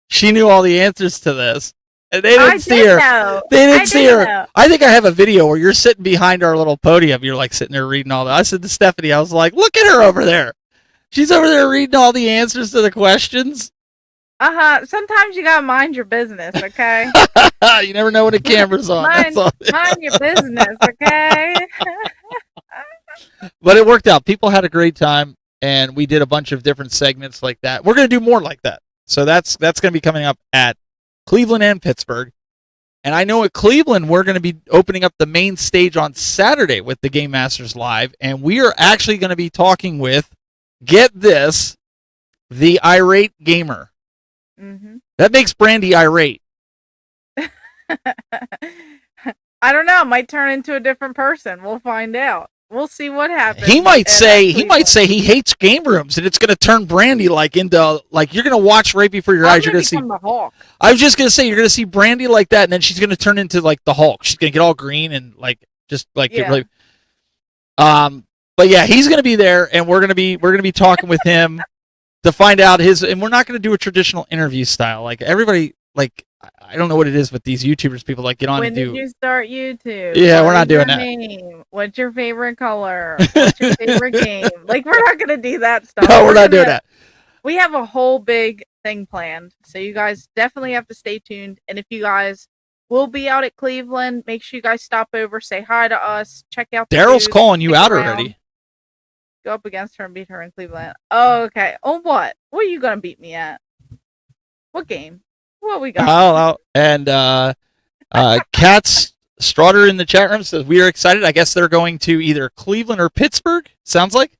[SPEAKER 3] she knew all the answers to this. And they didn't see her.
[SPEAKER 2] Know.
[SPEAKER 3] They didn't see her.
[SPEAKER 2] Know.
[SPEAKER 3] I think I have a video where you're sitting behind our little podium. You're like sitting there reading all that. I said to Stephanie, I was like, look at her over there. She's over there reading all the answers to the questions.
[SPEAKER 2] Sometimes you gotta mind your business, okay?
[SPEAKER 3] You never know when the camera's on.
[SPEAKER 2] Mind your business, okay?
[SPEAKER 3] But it worked out. People had a great time, and we did a bunch of different segments like that. We're going to do more like that. So that's going to be coming up at Cleveland and Pittsburgh. And I know at Cleveland, we're going to be opening up the main stage on Saturday with the Game Masters Live, and we are actually going to be talking with, get this, the irate gamer.
[SPEAKER 2] Mm-hmm.
[SPEAKER 3] That makes Brandy irate.
[SPEAKER 2] I don't know. Might turn into a different person. We'll find out. We'll see what happens.
[SPEAKER 3] He might say he hates game rooms, and it's going to turn Brandy into you're going to watch right before your eyes. You're going to see
[SPEAKER 2] the Hulk.
[SPEAKER 3] I was just going to say you're going to see Brandy like that, and then she's going to turn into like the Hulk. She's going to get all green and
[SPEAKER 2] Yeah.
[SPEAKER 3] But yeah, he's going to be there, and we're going to be talking with him to find out and we're not going to do a traditional interview style like everybody. Like, I don't know what it is with these YouTubers. People get on and do.
[SPEAKER 2] When did you start YouTube?
[SPEAKER 3] Yeah, we're not doing that.
[SPEAKER 2] Name? What's your favorite color? What's your favorite game? Like, we're not going to do that stuff.
[SPEAKER 3] No, we're not doing that.
[SPEAKER 2] We have a whole big thing planned, so you guys definitely have to stay tuned. And if you guys will be out at Cleveland, make sure you guys stop over, say hi to us, check out.
[SPEAKER 3] Daryl's calling you out already.
[SPEAKER 2] Go up against her and beat her in Cleveland. Oh, okay. Oh, what? What are you going to beat me at? What game? What we got?
[SPEAKER 3] Oh, and Katz Straughter in the chat room says we are excited. I guess they're going to either Cleveland or Pittsburgh. Sounds like.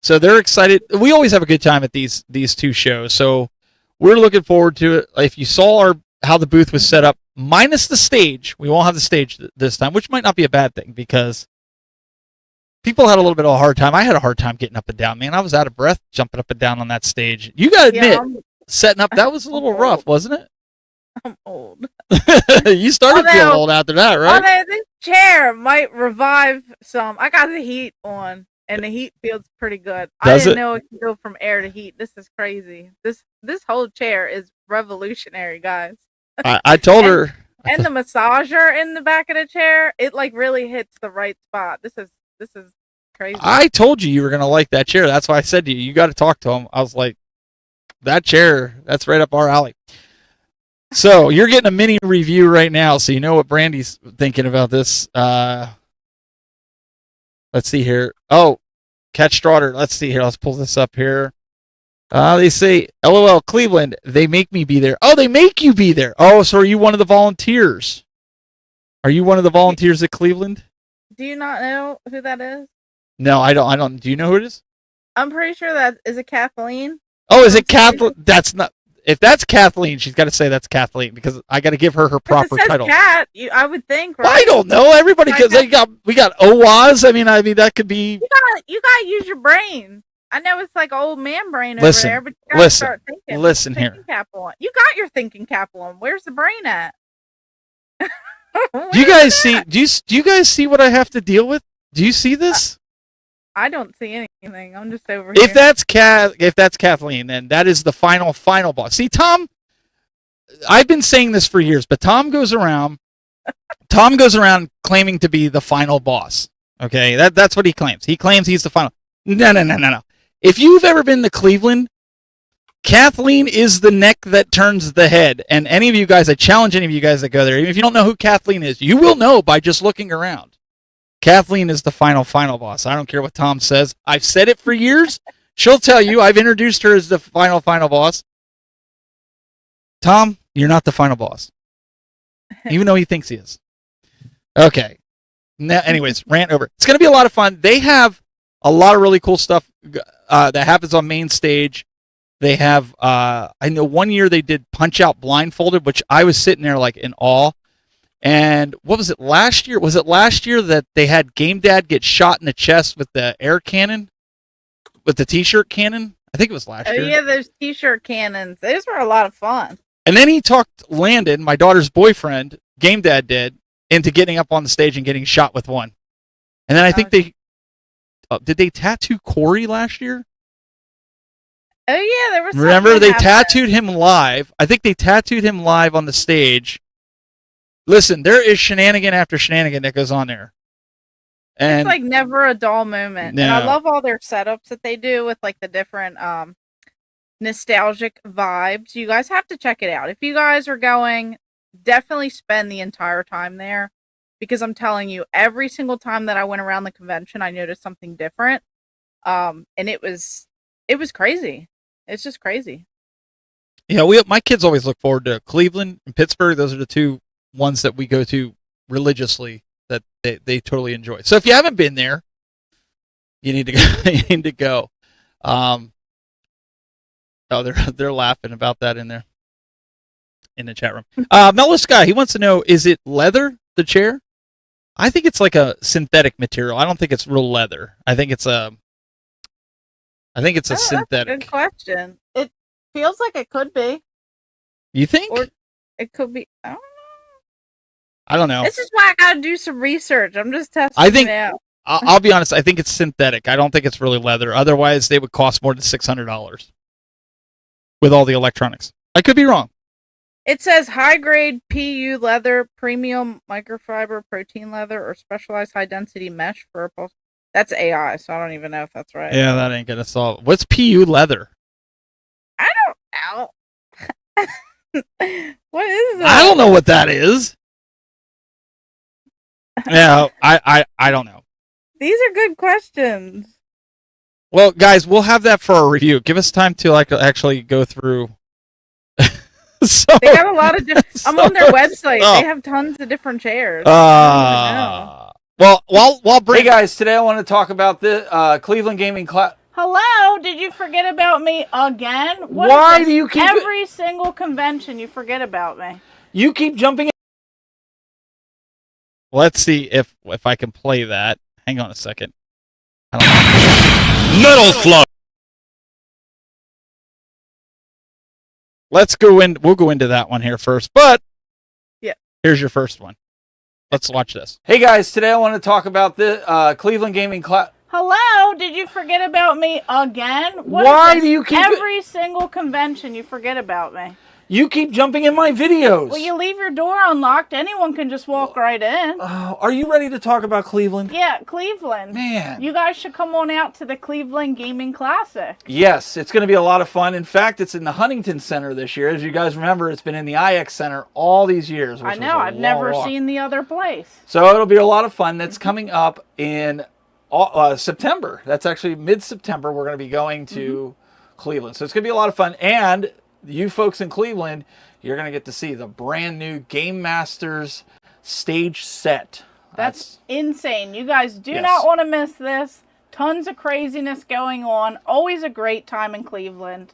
[SPEAKER 3] So they're excited. We always have a good time at these two shows. So we're looking forward to it. If you saw how the booth was set up, minus the stage, we won't have the stage this time, which might not be a bad thing because people had a little bit of a hard time. I had a hard time getting up and down, man. I was out of breath jumping up and down on that stage. You got to admit, setting up, that was a little rough, wasn't it?
[SPEAKER 2] I'm old.
[SPEAKER 3] You started feeling old after that, right?
[SPEAKER 2] Although this chair might revive some. I got the heat on, and the heat feels pretty good. I didn't know it could go from air to heat. This is crazy. This whole chair is revolutionary, guys.
[SPEAKER 3] I told her.
[SPEAKER 2] And the massager in the back of the chair, it really hits the right spot. This is crazy.
[SPEAKER 3] I told you were going to like that chair. That's why I said to you, you got to talk to him. I was like, that chair, that's right up our alley. So you're getting a mini review right now, so you know what Brandy's thinking about this. Let's see here. Oh, Catch Straughter. Let's see here. Let's pull this up here. They say, LOL, Cleveland, they make me be there. Oh, they make you be there. Oh, so are you one of the volunteers? Are you one of the volunteers at Cleveland?
[SPEAKER 2] Do you not know who that is?
[SPEAKER 3] No, I don't. Do you know who it is?
[SPEAKER 2] I'm pretty sure that is it Kathleen.
[SPEAKER 3] Oh, is it Kathleen? That's not. If that's Kathleen, she's got to say that's Kathleen because I got to give her proper
[SPEAKER 2] it says
[SPEAKER 3] title.
[SPEAKER 2] Kat, I would think, right?
[SPEAKER 3] Well, I don't know. Everybody, because we got OWAS. I mean, that could be.
[SPEAKER 2] You gotta use your brain. I know it's like old man brain over there, but you gotta start thinking.
[SPEAKER 3] Listen here.
[SPEAKER 2] Cap on. You got your thinking cap on. Where's the brain at?
[SPEAKER 3] Do you guys see? Do you guys see what I have to deal with? Do you see this?
[SPEAKER 2] I don't see anything. I'm just over
[SPEAKER 3] here. If that's Kathleen, then that is the final boss. See, Tom, I've been saying this for years, but Tom goes around claiming to be the final boss. Okay, that's what he claims. He claims he's the final. No. If you've ever been to Cleveland, Kathleen is the neck that turns the head. And any of you guys, I challenge any of you guys that go there, even if you don't know who Kathleen is, you will know by just looking around. Kathleen is the final boss. I don't care what Tom says. I've said it for years. She'll tell you. I've introduced her as the final boss. Tom, you're not the final boss. Even though he thinks he is. Okay. Now, anyways, rant over. It's going to be a lot of fun. They have a lot of really cool stuff that happens on main stage. They have, I know one year they did Punch Out Blindfolded, which I was sitting there like in awe. And what was it last year? Was it last year that they had Game Dad get shot in the chest with the air cannon? With the t-shirt cannon? I think it was last year.
[SPEAKER 2] Oh, yeah, those t-shirt cannons. Those were a lot of fun.
[SPEAKER 3] And then he talked Landon, my daughter's boyfriend, Game Dad did, into getting up on the stage and getting shot with one. And then I think did they tattoo Corey last year?
[SPEAKER 2] Oh, yeah, there was
[SPEAKER 3] Remember, they tattooed him live. I think they tattooed him live on the stage. Listen, there is shenanigan after shenanigan that goes on there. And
[SPEAKER 2] it's like never a dull moment.
[SPEAKER 3] No.
[SPEAKER 2] And I love all their setups that they do with like the different nostalgic vibes. You guys have to check it out. If you guys are going, definitely spend the entire time there. Because I'm telling you, every single time that I went around the convention, I noticed something different. And it was crazy. It's just crazy.
[SPEAKER 3] Yeah, my kids always look forward to Cleveland and Pittsburgh. Those are the two ones that we go to religiously that they totally enjoy. So if you haven't been there, you need to go. You need to go. Oh, they're laughing about that in there in the chat room. Mellow Sky, he wants to know: is it leather, the chair? I think it's like a synthetic material. I don't think it's real leather. I think it's a synthetic.
[SPEAKER 2] That's a good question. It feels like it could be.
[SPEAKER 3] You think?
[SPEAKER 2] Or it could be.
[SPEAKER 3] I don't know.
[SPEAKER 2] This is why I gotta do some research. I'm just testing
[SPEAKER 3] it
[SPEAKER 2] out.
[SPEAKER 3] I'll be honest. I think it's synthetic. I don't think it's really leather. Otherwise, they would cost more than $600 with all the electronics. I could be wrong.
[SPEAKER 2] It says high-grade PU leather, premium microfiber protein leather, or specialized high-density mesh for a pulse. That's AI, so I don't even know if that's right.
[SPEAKER 3] Yeah, that ain't gonna solve. What's PU leather?
[SPEAKER 2] I don't know. What is that?
[SPEAKER 3] I don't know what that is. Yeah, I don't know.
[SPEAKER 2] These are good questions.
[SPEAKER 3] Well, guys, we'll have that for our review. Give us time to actually go through.
[SPEAKER 2] So, they got a lot of different. I'm on their website. They have tons of different chairs.
[SPEAKER 3] Well, hey guys, today I want to talk about the Cleveland Gaming Class.
[SPEAKER 2] Hello, did you forget about me again?
[SPEAKER 1] Why do you keep
[SPEAKER 2] every single convention you forget about me?
[SPEAKER 1] You keep jumping in.
[SPEAKER 3] Let's see if I can play that. Hang on a second. Metal Slug. Let's go in. We'll go into that one here first. But
[SPEAKER 2] yeah,
[SPEAKER 3] here's your first one. Let's watch this.
[SPEAKER 1] Hey guys, today I want to talk about the Cleveland Gaming Class.
[SPEAKER 2] Hello, did you forget about me again?
[SPEAKER 1] Why do you keep
[SPEAKER 2] every single convention you forget about me?
[SPEAKER 3] You keep jumping in my videos.
[SPEAKER 2] Well, you leave your door unlocked. Anyone can just walk right in.
[SPEAKER 3] Are you ready to talk about Cleveland?
[SPEAKER 2] Yeah, Cleveland.
[SPEAKER 3] Man.
[SPEAKER 2] You guys should come on out to the Cleveland Gaming Classic.
[SPEAKER 3] Yes, it's going to be a lot of fun. In fact, it's in the Huntington Center this year. As you guys remember, it's been in the IX Center all these years.
[SPEAKER 2] I know. I've never seen the other place.
[SPEAKER 3] So it'll be a lot of fun. That's coming up in September. That's actually mid-September. We're going to be going to Cleveland. So it's going to be a lot of fun. And you folks in Cleveland, you're going to get to see the brand new Game Masters stage set.
[SPEAKER 2] That's insane. You guys do not want to miss this. Tons of craziness going on. Always a great time in Cleveland.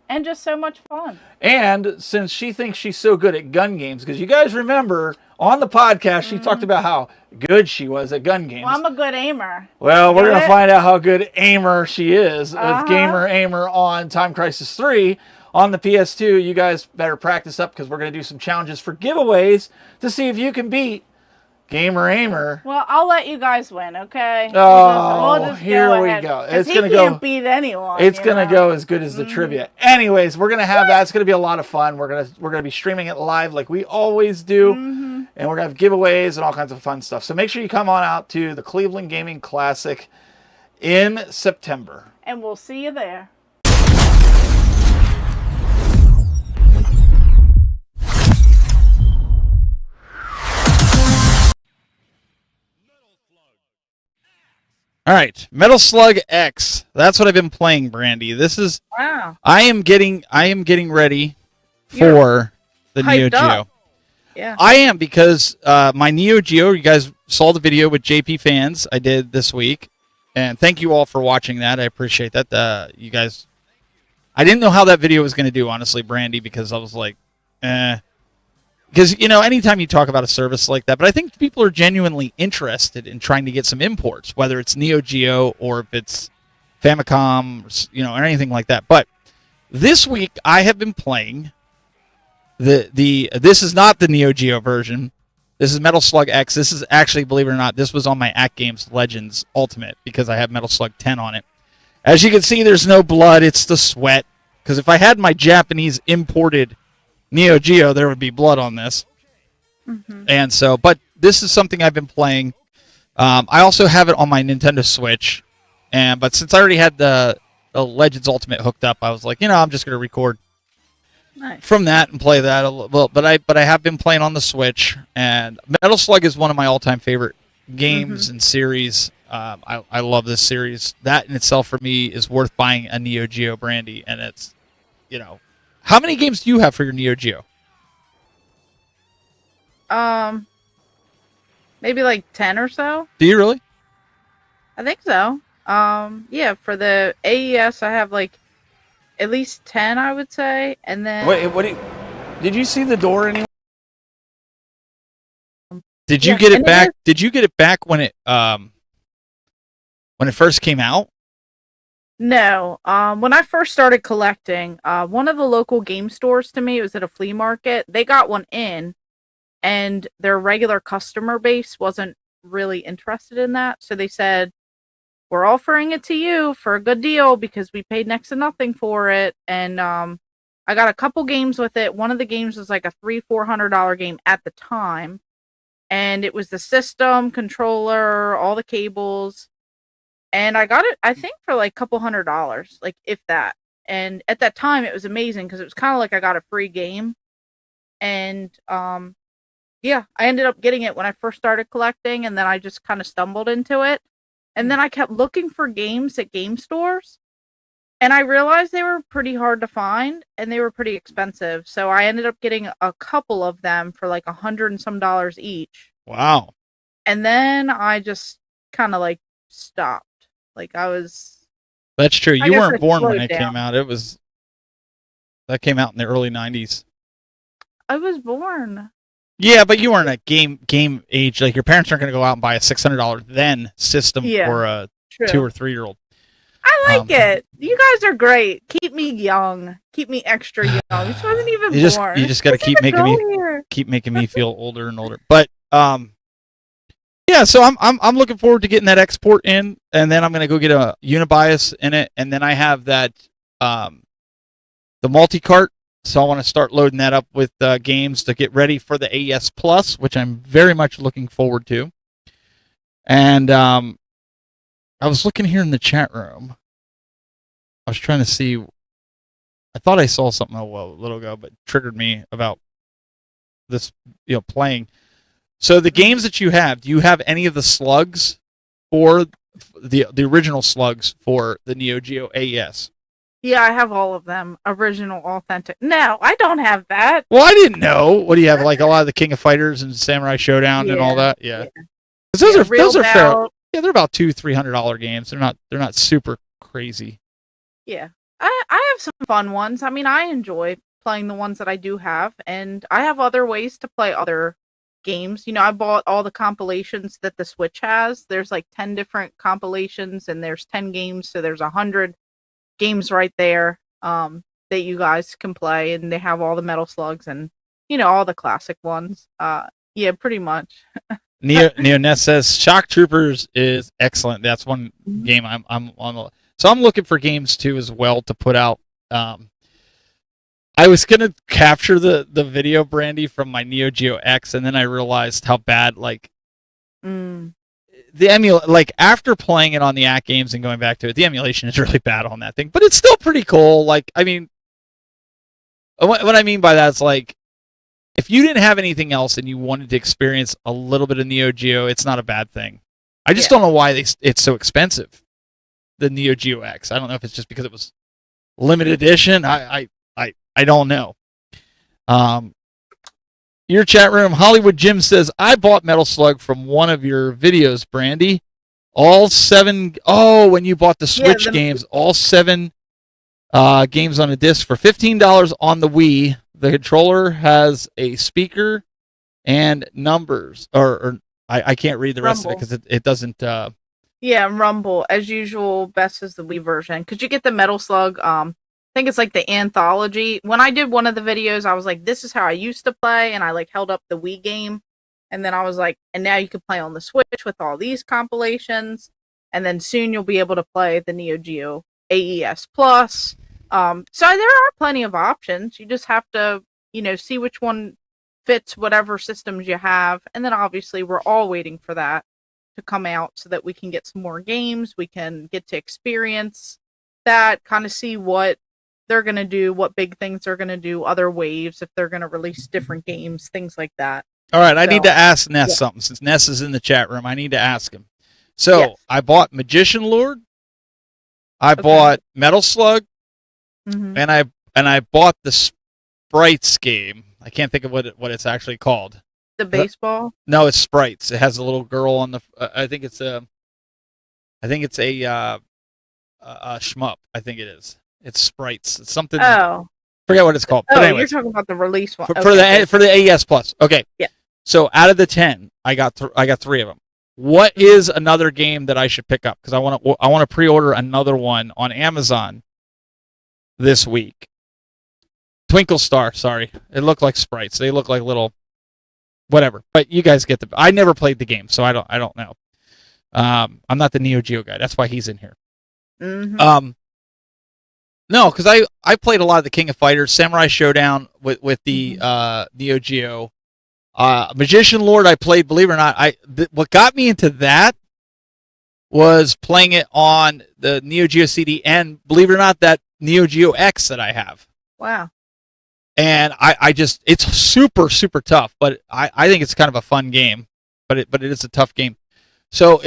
[SPEAKER 2] And just so much fun.
[SPEAKER 3] And since she thinks she's so good at gun games, because you guys remember on the podcast, she talked about how good she was at gun games.
[SPEAKER 2] Well, I'm a good aimer.
[SPEAKER 3] Well, we're going to find out how good aimer she is with Gamer Ahmer on Time Crisis 3 on the PS2. You guys better practice up because we're going to do some challenges for giveaways to see if you can beat Gamer Ahmer.
[SPEAKER 2] Well, I'll let you guys win, okay?
[SPEAKER 3] Oh,
[SPEAKER 2] we'll just
[SPEAKER 3] here we
[SPEAKER 2] ahead.
[SPEAKER 3] go.
[SPEAKER 2] It's going to can't beat anyone.
[SPEAKER 3] It's going to go as good as the trivia. Anyways, we're going to have that. It's going to be a lot of fun. We're going to be streaming it live like we always do. And we're going to have giveaways and all kinds of fun stuff. So make sure you come on out to the Cleveland Gaming Classic in September.
[SPEAKER 2] And we'll see you there.
[SPEAKER 3] All right, Metal Slug X. That's what I've been playing, Brandy. This is
[SPEAKER 2] wow.
[SPEAKER 3] I am getting ready for the Neo Geo.
[SPEAKER 2] Yeah.
[SPEAKER 3] I am because my Neo Geo, you guys saw the video with JP Fans I did this week. And thank you all for watching that. I appreciate that. You guys, I didn't know how that video was going to do, honestly, Brandy, because I was like, Because, you know, anytime you talk about a service like that, but I think people are genuinely interested in trying to get some imports, whether it's Neo Geo or if it's Famicom, you know, or anything like that. But this week I have been playing this is not the Neo Geo version. This is Metal Slug X. This is actually, believe it or not, this was on my Act Games Legends Ultimate because I have Metal Slug 10 on it. As you can see, there's no blood. It's the sweat. Because if I had my Japanese imported Neo Geo, there would be blood on this. And so, but this is something I've been playing. I also have it on my Nintendo Switch. But since I already had the Legends Ultimate hooked up, I was like, you know, I'm just going to record from that and play that a little. But I have been playing on the Switch, and Metal Slug is one of my all-time favorite games and series. I love this series. That in itself for me is worth buying a Neo Geo, Brandy, and it's, you know, how many games do you have for your Neo Geo?
[SPEAKER 2] Maybe like 10 or so.
[SPEAKER 3] Do you really?
[SPEAKER 2] I think so. Yeah, for the AES, I have like at least 10, I would say, and then.
[SPEAKER 3] Wait, did you see the door anywhere? Did you get it back? Did you get it back when it first came out?
[SPEAKER 2] No. When I first started collecting, one of the local game stores to me, it was at a flea market. They got one in, and their regular customer base wasn't really interested in that. So they said, we're offering it to you for a good deal because we paid next to nothing for it. And I got a couple games with it. One of the games was like a $300-400 game at the time. And it was the system, controller, all the cables. And I got it, I think, for like a couple $100, like if that. And at that time, it was amazing because it was kind of like I got a free game. And yeah, I ended up getting it when I first started collecting, and then I just kind of stumbled into it. And then I kept looking for games at game stores, and I realized they were pretty hard to find, and they were pretty expensive. So I ended up getting a couple of them for like $100 and some each.
[SPEAKER 3] Wow.
[SPEAKER 2] And then I just kind of like stopped. Like I was.
[SPEAKER 3] That's true. You weren't born when it
[SPEAKER 2] down.
[SPEAKER 3] came out. That came out in the early 90s.
[SPEAKER 2] I was born.
[SPEAKER 3] Yeah, but you weren't a game age. Like your parents aren't going to go out and buy a $600 then system for a 2 or 3 year old.
[SPEAKER 2] I like it. You guys are great. Keep me young. Keep me extra young. This wasn't even born.
[SPEAKER 3] You just got to keep making me feel older and older. But yeah, so I'm looking forward to getting that export in, and then I'm going to go get a Unibias in it, and then I have that the multi-cart So I want to start loading that up with games to get ready for the AES Plus, which I'm very much looking forward to. And I was looking here in the chat room. I was trying to see. I thought I saw something a little ago, but triggered me about this, playing. So the games that you have, do you have any of the slugs for the original slugs for the Neo Geo AES?
[SPEAKER 2] Yeah, I have all of them. Original, authentic. No, I don't have that.
[SPEAKER 3] Well, I didn't know. What do you have? Like a lot of the King of Fighters and Samurai Showdown and all that? Yeah. Because those are fair. Yeah, they're about $200-$300 games. They're not super crazy.
[SPEAKER 2] Yeah. I have some fun ones. I mean, I enjoy playing the ones that I do have, and I have other ways to play other games. I bought all the compilations that the Switch has. There's like 10 different compilations, and there's 10 games, so there's 100 games right there that you guys can play, and they have all the Metal Slugs and all the classic ones. Yeah, pretty much.
[SPEAKER 3] Neo Ness says Shock Troopers is excellent. That's one game I'm on. So I'm looking for games too as well to put out. I was gonna capture the video, Brandy, from my Neo Geo X, and then I realized how bad the after playing it on the ACT games and going back to it, the emulation is really bad on that thing, but it's still pretty cool. Like, I mean, what I mean by that is like, if you didn't have anything else and you wanted to experience a little bit of Neo Geo, it's not a bad thing. I just don't know why it's so expensive, the Neo Geo X. I don't know if it's just because it was limited edition. I don't know. Your chat room, Hollywood Jim says, I bought Metal Slug from one of your videos, Brandy. All 7, when you bought the Switch games, all 7 games on a disc for $15 on the Wii. The controller has a speaker and numbers, or I can't read the rest of it because it doesn't.
[SPEAKER 2] Yeah, Rumble, as usual, best is the Wii version. Could you get the Metal Slug? I think it's like the anthology. When I did one of the videos, I was like, this is how I used to play, and I like held up the Wii game, and then I was like, and now you can play on the Switch with all these compilations, and then soon you'll be able to play the Neo Geo AES Plus. So there are plenty of options. You just have to, see which one fits whatever systems you have, and then obviously we're all waiting for that to come out so that we can get some more games. We can get to experience that, kind of see what they're going to do, what big things they're going to do, other waves, if they're going to release different games, things like that.
[SPEAKER 3] All right, I need to ask Ness something. Since Ness is in the chat room, I need to ask him. So I bought Magician Lord, I bought Metal Slug, and I bought the Sprites game. I can't think of what it's actually called.
[SPEAKER 2] The baseball?
[SPEAKER 3] No, it's Sprites. It has a little girl on the. I think it's a shmup. I think it is. It's Sprites. It's something.
[SPEAKER 2] Oh.
[SPEAKER 3] Forget what it's called.
[SPEAKER 2] Oh,
[SPEAKER 3] but anyways,
[SPEAKER 2] you're talking about the release one.
[SPEAKER 3] For the AES Plus. Okay.
[SPEAKER 2] Yeah.
[SPEAKER 3] So out of the 10, I got 3 of them. What is another game that I should pick up? Because I want to pre-order another one on Amazon this week. Twinkle Star. Sorry, it looked like Sprites. They look like little. Whatever, but you guys get I never played the game, so I don't know. I'm not the Neo Geo guy. That's why he's in here. No, because I played a lot of the King of Fighters, Samurai Showdown with the Neo Geo, Magician Lord. I played, believe it or not. What got me into that was playing it on the Neo Geo CD, and believe it or not, that Neo Geo X that I have.
[SPEAKER 2] Wow.
[SPEAKER 3] And it's super, super tough, but I think it's kind of a fun game, but it is a tough game. So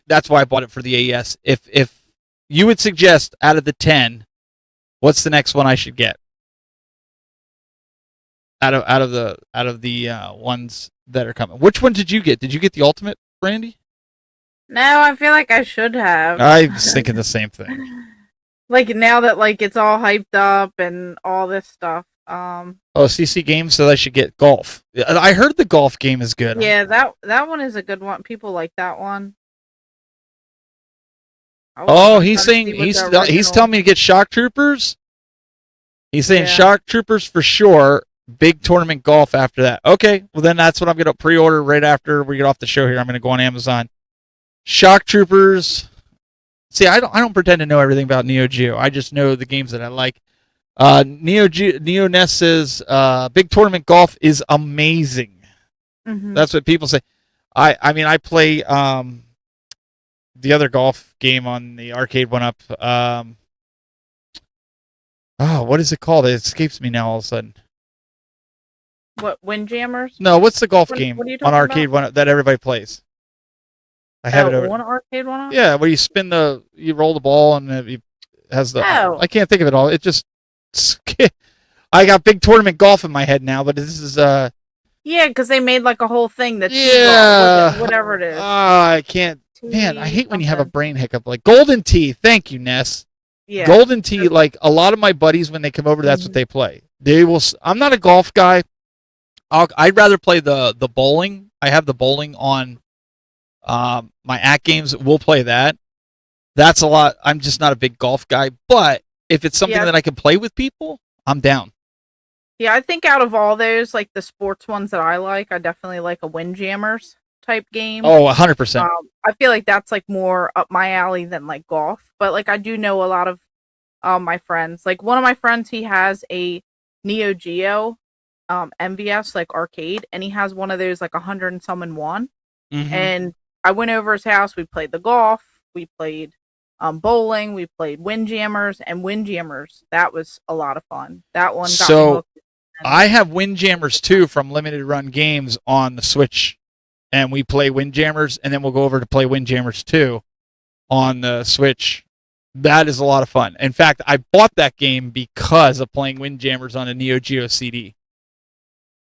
[SPEAKER 3] that's why I bought it for the AES. If you would suggest out of the 10, what's the next one I should get? Out of the ones that are coming. Which one did you get? Did you get the Ultimate, Brandy?
[SPEAKER 2] No, I feel like I should have.
[SPEAKER 3] I was thinking the same thing.
[SPEAKER 2] Like now that it's all hyped up and all this stuff.
[SPEAKER 3] CC Games said I should get golf. I heard the golf game is good.
[SPEAKER 2] Yeah, that one is a good one. People like that one.
[SPEAKER 3] He's telling me to get Shock Troopers. He's saying Shock Troopers for sure. Big tournament golf after that. Okay, well then that's what I'm gonna pre-order right after we get off the show here. I'm gonna go on Amazon. Shock Troopers. See, I don't pretend to know everything about Neo Geo. I just know the games that I like. Neo Ness says big tournament golf is amazing.
[SPEAKER 2] Mm-hmm.
[SPEAKER 3] That's what people say. I mean I play the other golf game on the arcade one up. What is it called? It escapes me now all of a sudden.
[SPEAKER 2] What, Windjammers?
[SPEAKER 3] No, what's the golf
[SPEAKER 2] What
[SPEAKER 3] game
[SPEAKER 2] are you
[SPEAKER 3] on
[SPEAKER 2] talking
[SPEAKER 3] arcade
[SPEAKER 2] about?
[SPEAKER 3] one that everybody plays? I have it over.
[SPEAKER 2] One arcade one?
[SPEAKER 3] Yeah, where you roll the ball and it has the.
[SPEAKER 2] Oh.
[SPEAKER 3] I can't think of it all. It just. I got big tournament golf in my head now, but this is
[SPEAKER 2] Yeah, because they made like a whole thing that's whatever it is.
[SPEAKER 3] I can't. Man, I hate when you have a brain hiccup. Like Golden Tee. Thank you, Ness.
[SPEAKER 2] Yeah.
[SPEAKER 3] Golden Tee. Like a lot of my buddies when they come over, that's what they play. They will. I'm not a golf guy. I'd rather play the bowling. I have the bowling on my act games. We'll play that. That's a lot. I'm just not a big golf guy, but if it's something that I can play with people, I'm down.
[SPEAKER 2] Yeah, I think out of all those, like the sports ones that I like, I definitely like a Windjammers type game.
[SPEAKER 3] Oh, 100%.
[SPEAKER 2] I feel like that's like more up my alley than like golf. But like I do know a lot of my friends. Like one of my friends, he has a Neo Geo MVS like arcade, and he has one of those like 100 and some and one.
[SPEAKER 3] Mm-hmm.
[SPEAKER 2] And I went over his house. We played the golf. We played bowling. We played Windjammers, and Windjammers. That was a lot of fun. That one got me hooked.
[SPEAKER 3] I have Windjammers too from Limited Run Games on the Switch, and we play Windjammers, and then we'll go over to play Windjammers 2 on the Switch. That is a lot of fun. In fact, I bought that game because of playing Windjammers on a Neo Geo CD.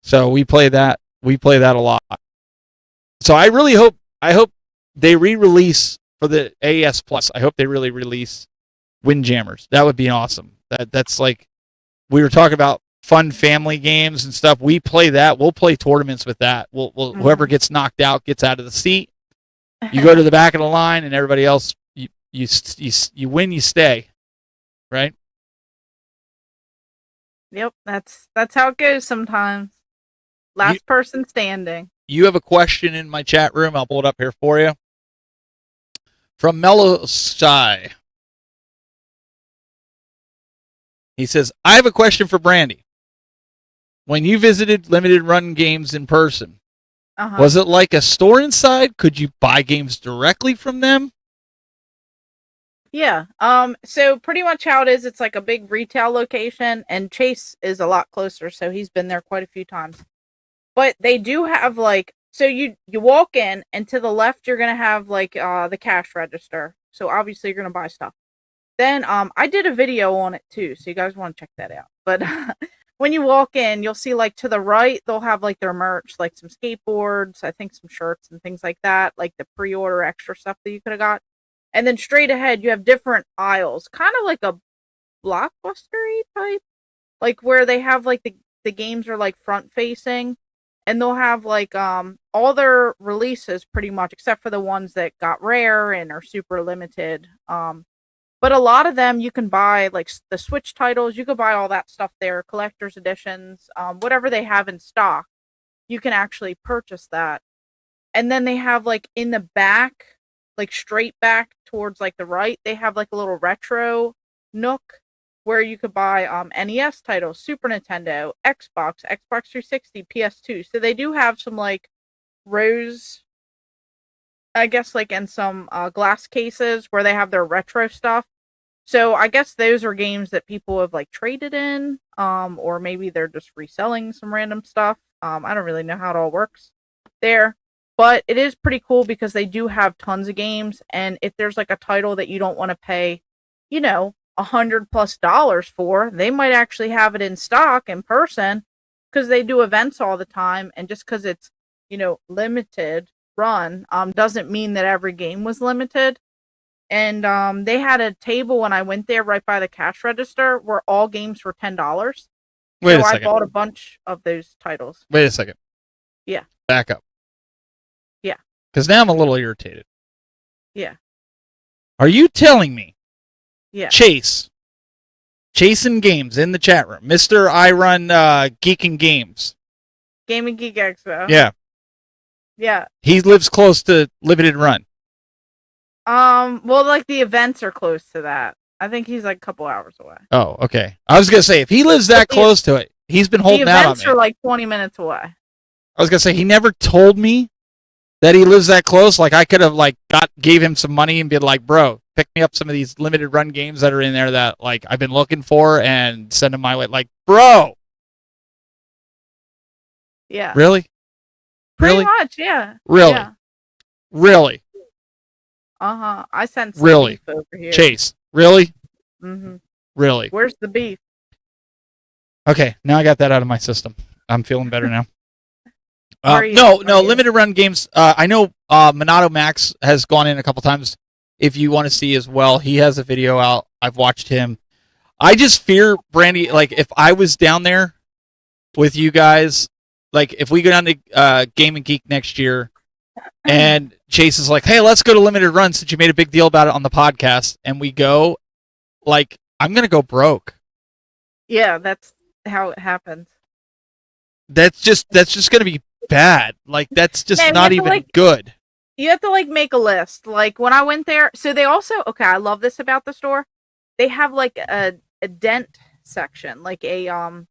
[SPEAKER 3] So we play that. We play that a lot. So I really hope they re-release for the AES Plus. I hope they really release Windjammers. That would be awesome. That's like we were talking about fun family games and stuff. We play that. We'll play tournaments with that. We'll whoever gets knocked out gets out of the seat. You go to the back of the line, and everybody else you win, you stay, right?
[SPEAKER 2] Yep, that's how it goes sometimes. Last person standing.
[SPEAKER 3] You have a question in my chat room. I'll pull it up here for you. From Mellow Sky. He says, I have a question for Brandy. When you visited Limited Run Games in person, was it like a store inside? Could you buy games directly from them?
[SPEAKER 2] Yeah. So pretty much how it is, it's like a big retail location, and Chase is a lot closer, so he's been there quite a few times. But they do have like, so you walk in, and to the left you're gonna have like the cash register. So obviously you're gonna buy stuff. Then I did a video on it too, so you guys want to check that out. But when you walk in, you'll see like to the right they'll have like their merch, like some skateboards, I think some shirts and things like that, like the pre-order extra stuff that you could have got. And then straight ahead you have different aisles, kind of like a Blockbuster-y type, like where they have like the games are like front facing, and they'll have like all their releases pretty much, except for the ones that got rare and are super limited. But a lot of them you can buy, like the Switch titles, you could buy all that stuff there, collector's editions, whatever they have in stock, you can actually purchase that. And then they have like in the back, like straight back towards like the right, they have like a little retro nook where you could buy NES titles, Super Nintendo, Xbox 360, PS2. So they do have some like rows, I guess, like in some glass cases where they have their retro stuff. So I guess those are games that people have like traded in, or maybe they're just reselling some random stuff. I don't really know how it all works there, but it is pretty cool because they do have tons of games. And if there's like a title that you don't want to pay, $100+ for, they might actually have it in stock in person, because they do events all the time. And just because it's, limited run, doesn't mean that every game was limited. And they had a table when I went there right by the cash register where all games were $10.
[SPEAKER 3] Wait a
[SPEAKER 2] so
[SPEAKER 3] second.
[SPEAKER 2] I bought a bunch of those titles.
[SPEAKER 3] Wait a second.
[SPEAKER 2] Yeah.
[SPEAKER 3] Back up.
[SPEAKER 2] Yeah.
[SPEAKER 3] Because now I'm a little irritated.
[SPEAKER 2] Yeah.
[SPEAKER 3] Are you telling me
[SPEAKER 2] Yeah.
[SPEAKER 3] Chasing Games in the chat room, Mr. I Run Geeking Games.
[SPEAKER 2] Gaming Geek Expo.
[SPEAKER 3] Yeah.
[SPEAKER 2] Yeah.
[SPEAKER 3] He lives close to Limited Run.
[SPEAKER 2] Well, like the events are close to that. I think he's like a couple hours away.
[SPEAKER 3] Oh, okay. I was gonna say if he lives that close to it, he's been holding out on me.
[SPEAKER 2] The events are like 20 minutes away.
[SPEAKER 3] I was gonna say he never told me that he lives that close. Like I could have like gave him some money and been like, bro, pick me up some of these limited run games that are in there that like I've been looking for and send them my way. Like, bro.
[SPEAKER 2] Yeah.
[SPEAKER 3] Really?
[SPEAKER 2] Pretty much, yeah.
[SPEAKER 3] Really?
[SPEAKER 2] Yeah.
[SPEAKER 3] Really?
[SPEAKER 2] Uh-huh. I sent some beef over here.
[SPEAKER 3] Chase. Really?
[SPEAKER 2] Mm-hmm.
[SPEAKER 3] Really?
[SPEAKER 2] Where's the beef?
[SPEAKER 3] Okay, now I got that out of my system. I'm feeling better now.
[SPEAKER 2] No,
[SPEAKER 3] limited run games. I know Monado Max has gone in a couple times. If you want to see as well, he has a video out. I've watched him. I just fear, Brandy, like if I was down there with you guys, like if we go down to Game and Geek next year and Chase is like, hey, let's go to limited run since you made a big deal about it on the podcast, and we go, like, I'm going to go broke.
[SPEAKER 2] Yeah, that's how it happens.
[SPEAKER 3] That's just going to be bad. Like, that's just not even good.
[SPEAKER 2] You have to, like, make a list. Like, when I went there, so they also, okay, I love this about the store. They have, like, a dent section, like a,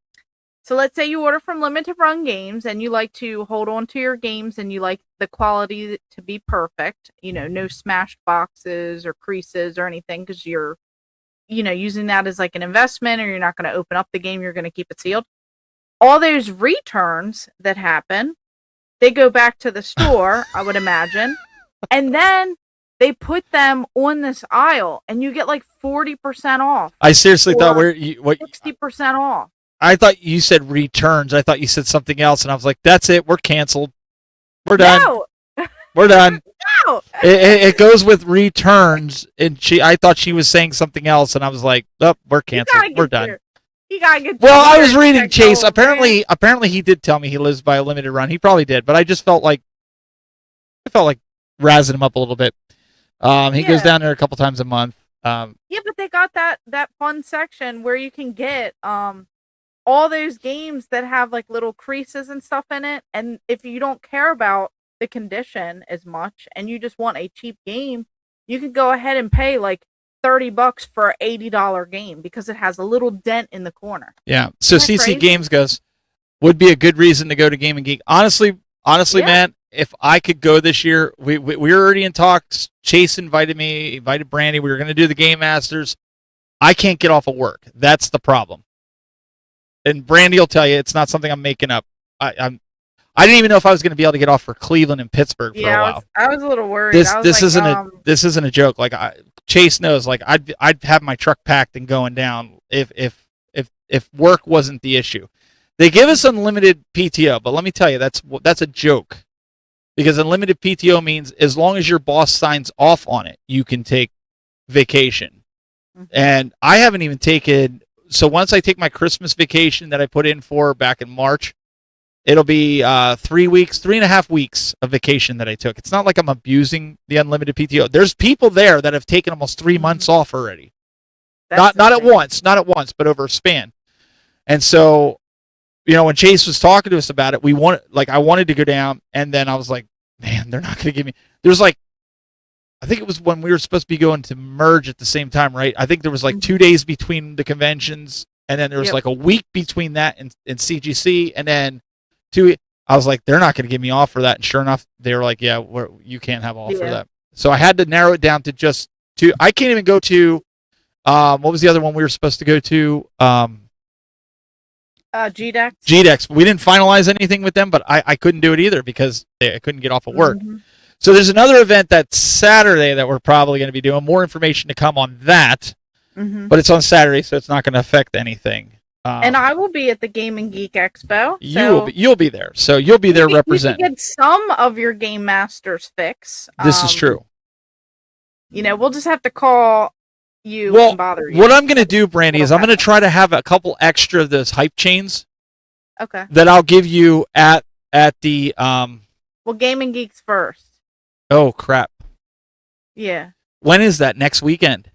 [SPEAKER 2] so let's say you order from Limited Run Games and you like to hold on to your games and you like the quality to be perfect, you know, no smashed boxes or creases or anything because you're, you know, using that as like an investment or you're not going to open up the game, you're going to keep it sealed. All those returns that happen, they go back to the store, I would imagine, and then they put them on this aisle and you get like 40% off.
[SPEAKER 3] I seriously thought
[SPEAKER 2] 60% off.
[SPEAKER 3] I thought you said returns. I thought you said something else, and I was like, "That's it. We're canceled. We're done.
[SPEAKER 2] No.
[SPEAKER 3] We're done."
[SPEAKER 2] No.
[SPEAKER 3] It goes with returns, and I thought she was saying something else, and I was like, "Oh, we're canceled. We're done."
[SPEAKER 2] You gotta get.
[SPEAKER 3] Well, I was reading Chase. Apparently, he did tell me he lives by a limited run. He probably did, but I just felt like razzing him up a little bit. He goes down there a couple times a month.
[SPEAKER 2] Yeah, but they got that fun section where you can get all those games that have like little creases and stuff in it, and if you don't care about the condition as much and you just want a cheap game, you can go ahead and pay like $30 for an $80 game because it has a little dent in the corner.
[SPEAKER 3] Yeah. So CC Games goes, would be a good reason to go to Game and Geek. Honestly, man, if I could go this year, we were already in talks. Chase invited me, invited Brandy. We were going to do the Game Masters. I can't get off of work. That's the problem. And Brandy will tell you it's not something I'm making up. I didn't even know if I was going to be able to get off for Cleveland and Pittsburgh for a while.
[SPEAKER 2] I was a little worried.
[SPEAKER 3] This isn't a joke. Like Chase knows. Like I'd have my truck packed and going down if work wasn't the issue. They give us unlimited PTO, but let me tell you that's a joke, because unlimited PTO means as long as your boss signs off on it, you can take vacation. Mm-hmm. And I haven't even taken. So once I take my Christmas vacation that I put in for back in March, it'll be 3.5 weeks of vacation that I took. It's not like I'm abusing the unlimited PTO. There's people there that have taken almost 3 months off already. Not at once, but over a span. And so, you know, when Chase was talking to us about it, I wanted to go down, and then I was like, man, they're not going to give me. There's like, I think it was when we were supposed to be going to merge at the same time, right? I think there was like 2 days between the conventions, and then there was like a week between that and CGC, and then I was like, they're not going to give me off for that. And sure enough, they were like, yeah, you can't have off for that. So I had to narrow it down to just two. I can't even go to, what was the other one we were supposed to go to?
[SPEAKER 2] GDEX.
[SPEAKER 3] GDEX. We didn't finalize anything with them, but I couldn't do it either because I couldn't get off of work. Mm-hmm. So there's another event that's Saturday that we're probably going to be doing. More information to come on that, but it's on Saturday, so it's not going to affect anything.
[SPEAKER 2] And I will be at the Game and Geek Expo.
[SPEAKER 3] You'll be there. So you'll be there representing.
[SPEAKER 2] You can get some of your Game Masters fix.
[SPEAKER 3] This is true.
[SPEAKER 2] You know, we'll just have to call you and bother you.
[SPEAKER 3] What I'm going to do, Brandy, is I'm going to try to have a couple extra of those hype chains.
[SPEAKER 2] Okay.
[SPEAKER 3] That I'll give you at the
[SPEAKER 2] Well, Game and Geeks first.
[SPEAKER 3] Oh crap.
[SPEAKER 2] Yeah.
[SPEAKER 3] When is that? Next weekend?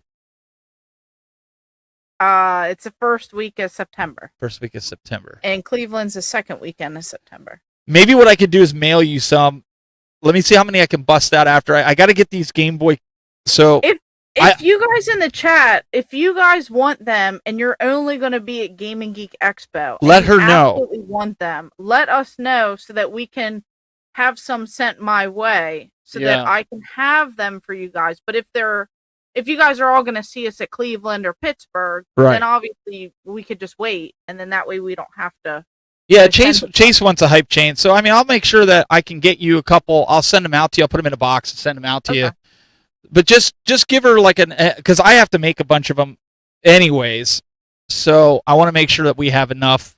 [SPEAKER 2] It's the first week of September.
[SPEAKER 3] First week of September.
[SPEAKER 2] And Cleveland's the second weekend of September.
[SPEAKER 3] Maybe what I could do is mail you some. Let me see how many I can bust out after. I got to get these Game Boy. So
[SPEAKER 2] If you guys in the chat, if you guys want them and you're only going to be at Gaming Geek Expo,
[SPEAKER 3] let her know.
[SPEAKER 2] Absolutely want them. Let us know so that we can have some sent my way so that I can have them for you guys. But if you guys are all going to see us at Cleveland or Pittsburgh, then obviously we could just wait, and then that way we don't have to.
[SPEAKER 3] Yeah, Chase wants a hype chain, so I mean, I'll make sure that I can get you a couple. I'll send them out to you. I'll put them in a box and send them out to you. But just give her like because I have to make a bunch of them anyways. So I want to make sure that we have enough,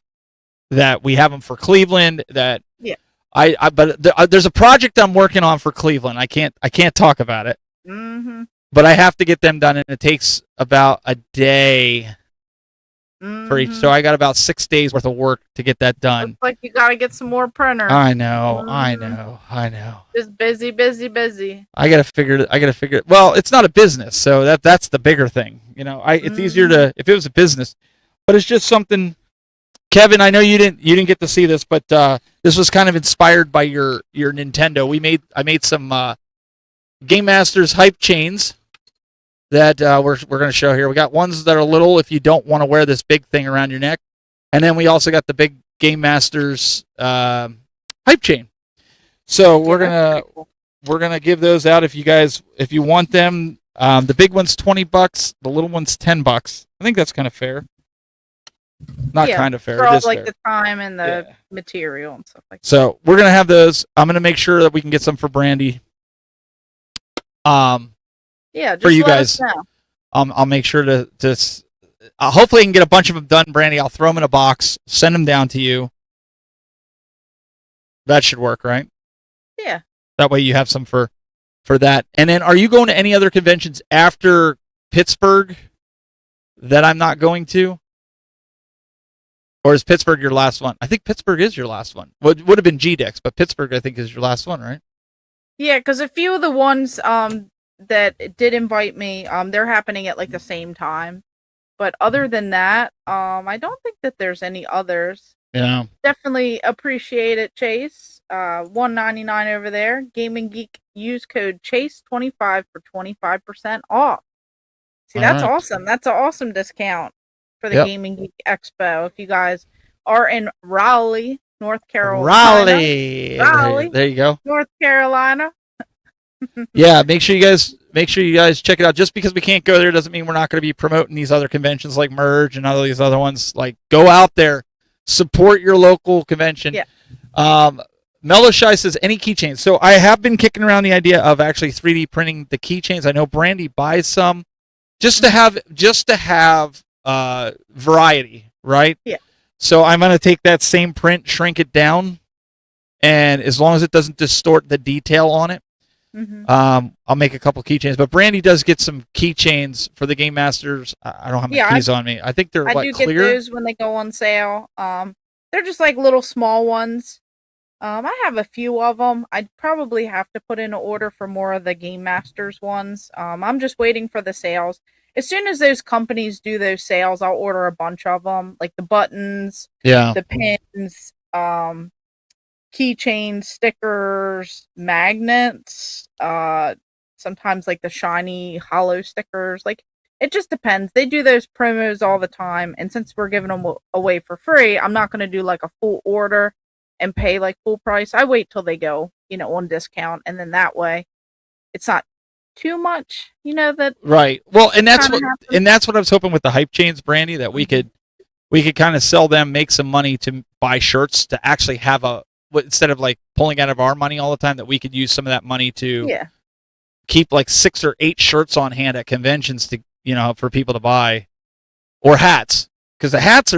[SPEAKER 3] that we have them for Cleveland. But there's a project I'm working on for Cleveland. I can't talk about it.
[SPEAKER 2] Mm-hmm.
[SPEAKER 3] But I have to get them done, and it takes about a day for each. So I got about 6 days worth of work to get that done.
[SPEAKER 2] Looks like you got to get some more printers.
[SPEAKER 3] I know.
[SPEAKER 2] Just busy.
[SPEAKER 3] I gotta figure. Well, it's not a business, so that's the bigger thing. It's easier to if it was a business, but it's just something. Kevin, I know you didn't get to see this, but this was kind of inspired by your Nintendo. I made some Game Masters hype chains that we're going to show here. We got ones that are little if you don't want to wear this big thing around your neck, and then we also got the big Game Masters hype chain. So we're gonna give those out if you want them. The big one's $20, the little one's $10. I think that's kind of fair. Not kind of fair.
[SPEAKER 2] For all like
[SPEAKER 3] fair.
[SPEAKER 2] the time and the material and stuff like that.
[SPEAKER 3] So we're gonna have those. I'm gonna make sure that we can get some for Brandy.
[SPEAKER 2] Just
[SPEAKER 3] for you
[SPEAKER 2] let
[SPEAKER 3] guys.
[SPEAKER 2] us know.
[SPEAKER 3] I'll make sure to hopefully I can get a bunch of them done, Brandy. I'll throw them in a box, send them down to you. That should work, right?
[SPEAKER 2] Yeah.
[SPEAKER 3] That way you have some for that. And then are you going to any other conventions after Pittsburgh that I'm not going to? Or is Pittsburgh your last one? I think Pittsburgh is your last one. Would have been GDEX, but Pittsburgh I think is your last one, right?
[SPEAKER 2] Yeah, because a few of the ones that did invite me, they're happening at like the same time. But other than that, I don't think that there's any others.
[SPEAKER 3] Yeah.
[SPEAKER 2] Definitely appreciate it, Chase. $1.99 over there. Gaming Geek, use code Chase25 for 25% off. See, that's awesome. That's an awesome discount for the Gaming Geek Expo. If you guys are in Raleigh, North Carolina.
[SPEAKER 3] Raleigh. There you go.
[SPEAKER 2] North Carolina.
[SPEAKER 3] Yeah, make sure you guys check it out. Just because we can't go there doesn't mean we're not going to be promoting these other conventions like Merge and all these other ones. Like, go out there, support your local convention.
[SPEAKER 2] Yeah.
[SPEAKER 3] Mellow Shy says any keychains. So I have been kicking around the idea of actually 3D printing the keychains. I know Brandy buys some just to have variety, right?
[SPEAKER 2] Yeah.
[SPEAKER 3] So I'm going to take that same print, shrink it down, and as long as it doesn't distort the detail on it, I'll make a couple keychains. But Brandy does get some keychains for the Game Masters. I don't have my keys on me. I think they're
[SPEAKER 2] I do
[SPEAKER 3] clear.
[SPEAKER 2] get those when they go on sale. They're just like little small ones. I have a few of them. I'd probably have to put in an order for more of the Game Masters ones. I'm just waiting for the sales. As soon as those companies do those sales, I'll order a bunch of them, like the buttons, the pins, keychains, stickers, magnets, sometimes like the shiny hollow stickers. Like, it just depends. They do those promos all the time, and since we're giving them away for free, I'm not going to do like a full order and pay like full price. I wait till they go, on discount, and then that way it's not too much, that
[SPEAKER 3] right. Well, and that's what I was hoping with the hype chains, Brandy, that we could kind of sell them, make some money to buy shirts, to actually have instead of like pulling out of our money all the time, that we could use some of that money to keep like 6 or 8 shirts on hand at conventions to for people to buy, or hats, because the hats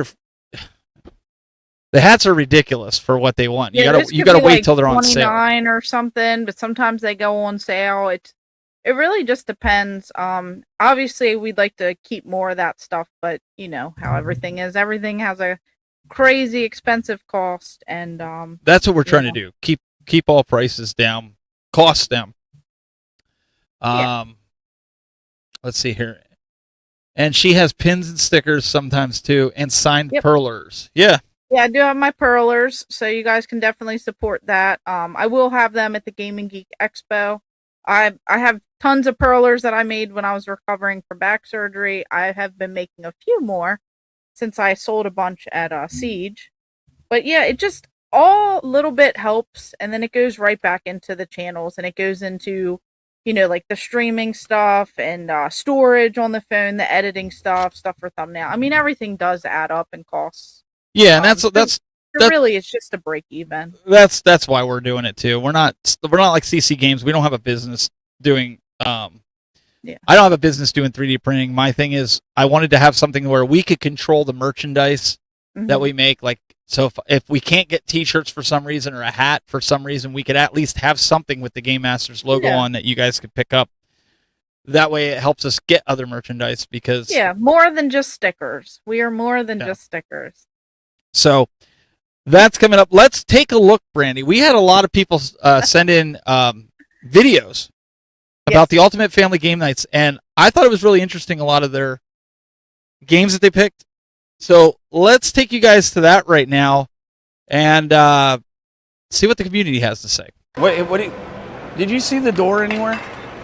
[SPEAKER 3] are ridiculous for what they want. You gotta wait till they're on sale.
[SPEAKER 2] $29 or something, but sometimes they go on sale. It really just depends. Obviously we'd like to keep more of that stuff, but how everything is. Everything has a crazy expensive cost, and
[SPEAKER 3] that's what we're trying to do. Keep all prices down, costs down. Let's see here. And she has pins and stickers sometimes too, and signed pearlers. Yeah,
[SPEAKER 2] I do have my pearlers, so you guys can definitely support that. I will have them at the Gaming Geek Expo. I have tons of perlers that I made when I was recovering from back surgery. I have been making a few more since I sold a bunch at Siege. But yeah, it just all little bit helps, and then it goes right back into the channels, and it goes into, like the streaming stuff and storage on the phone, the editing stuff for thumbnail. I mean, everything does add up and costs.
[SPEAKER 3] Yeah, and that's
[SPEAKER 2] really, it's just a break even.
[SPEAKER 3] That's why we're doing it too. We're not like CC Games. We don't have a business doing.
[SPEAKER 2] Yeah.
[SPEAKER 3] I don't have a business doing 3D printing. My thing is, I wanted to have something where we could control the merchandise that we make. Like, so if we can't get T-shirts for some reason or a hat for some reason, we could at least have something with the Game Masters logo on that you guys could pick up. That way, it helps us get other merchandise because
[SPEAKER 2] more than just stickers. We are more than just stickers.
[SPEAKER 3] So that's coming up. Let's take a look, Brandy. We had a lot of people send in videos about the Ultimate Family Game Nights, and I thought it was really interesting, a lot of their games that they picked. So let's take you guys to that right now and see what the community has to say.
[SPEAKER 1] Did you see the door anywhere?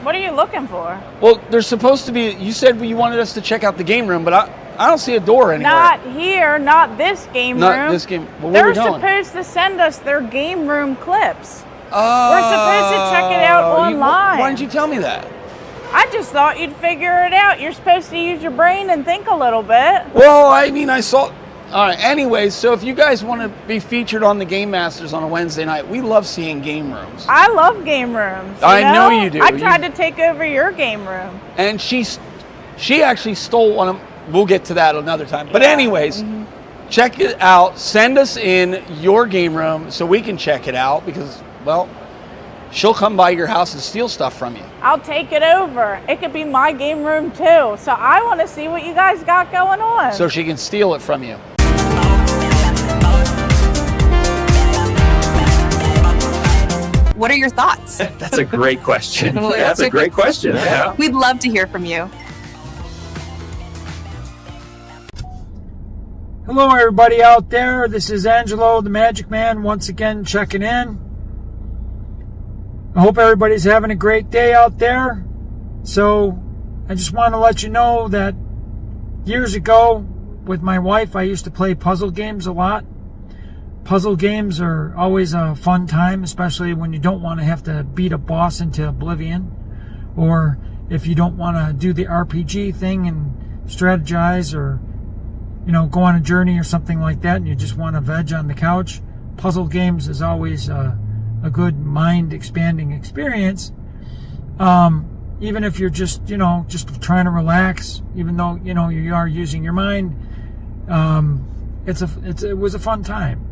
[SPEAKER 2] What are you looking for?
[SPEAKER 1] Well, there's supposed to be, you said you wanted us to check out the game room, but I don't see a door anywhere.
[SPEAKER 2] Not here, not this game room.
[SPEAKER 1] Not this game. Well,
[SPEAKER 2] They're supposed to send us their game room clips.
[SPEAKER 1] Oh.
[SPEAKER 2] We're supposed to check it out online.
[SPEAKER 1] Why didn't you tell me that?
[SPEAKER 2] I just thought you'd figure it out. You're supposed to use your brain and think a little bit.
[SPEAKER 1] Well, I mean, I saw... All right, anyways, so if you guys want to be featured on the Game Masters on a Wednesday night, we love seeing game rooms.
[SPEAKER 2] I love game rooms.
[SPEAKER 1] I know you do.
[SPEAKER 2] I tried to take over your game room.
[SPEAKER 1] And she actually stole one of them. We'll get to that another time. But anyways, check it out. Send us in your game room so we can check it out because, well, she'll come by your house and steal stuff from you.
[SPEAKER 2] I'll take it over. It could be my game room too. So I want to see what you guys got going on.
[SPEAKER 1] So she can steal it from you.
[SPEAKER 4] What are your thoughts?
[SPEAKER 5] That's a great question. That's a great question. Yeah.
[SPEAKER 4] We'd love to hear from you.
[SPEAKER 6] Hello, everybody out there. This is Angelo, the Magic Man, once again checking in. I hope everybody's having a great day out there. So, I just want to let you know that years ago, with my wife, I used to play puzzle games a lot. Puzzle games are always a fun time, especially when you don't want to have to beat a boss into oblivion, or if you don't want to do the RPG thing and strategize, or go on a journey or something like that, and you just want to veg on the couch. Puzzle games is always a good mind-expanding experience. Even if you're just trying to relax, even though you are using your mind, it was a fun time.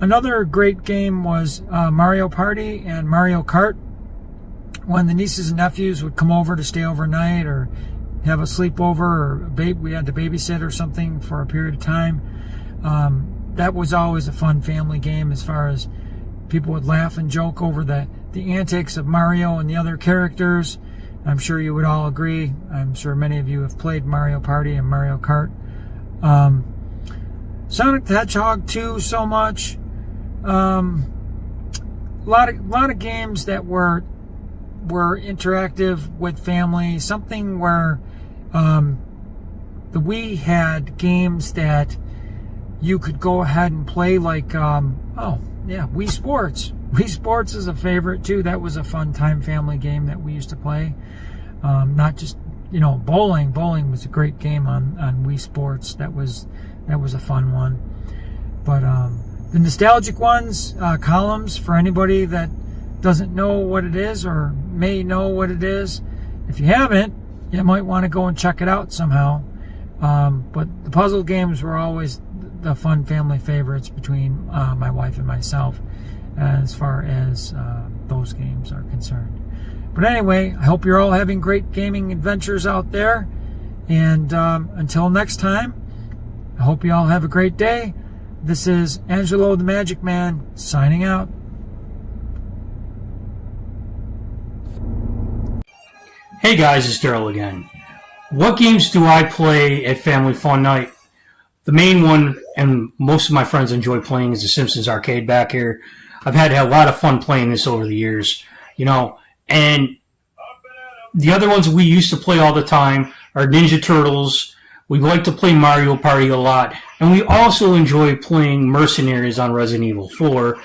[SPEAKER 6] Another great game was Mario Party and Mario Kart. When the nieces and nephews would come over to stay overnight or have a sleepover, or we had to babysit or something for a period of time, that was always a fun family game, as far as people would laugh and joke over the antics of Mario and the other characters. I'm sure you would all agree. I'm sure many of you have played Mario Party and Mario Kart. Sonic the Hedgehog 2 so much. A lot of games that were interactive with family. Something where the Wii had games that you could go ahead and play, like Wii Sports. Wii Sports is a favorite too. That was a fun time family game that we used to play. Not just bowling. Bowling was a great game on Wii Sports. That was a fun one. But the nostalgic ones, Columns, for anybody that doesn't know what it is or may know what it is, if you haven't, you might want to go and check it out somehow. But the puzzle games were always the fun family favorites between my wife and myself, as far as those games are concerned. But anyway, I hope you're all having great gaming adventures out there. And until next time, I hope you all have a great day. This is Angelo the Magic Man signing out.
[SPEAKER 7] Hey guys, it's Daryl again. What games do I play at Family Fun Night? The main one, and most of my friends enjoy playing, is the Simpsons Arcade back here. I've had a lot of fun playing this over the years, and The other ones we used to play all the time are Ninja Turtles. We like to play Mario Party a lot. And we also enjoy playing Mercenaries on Resident Evil 4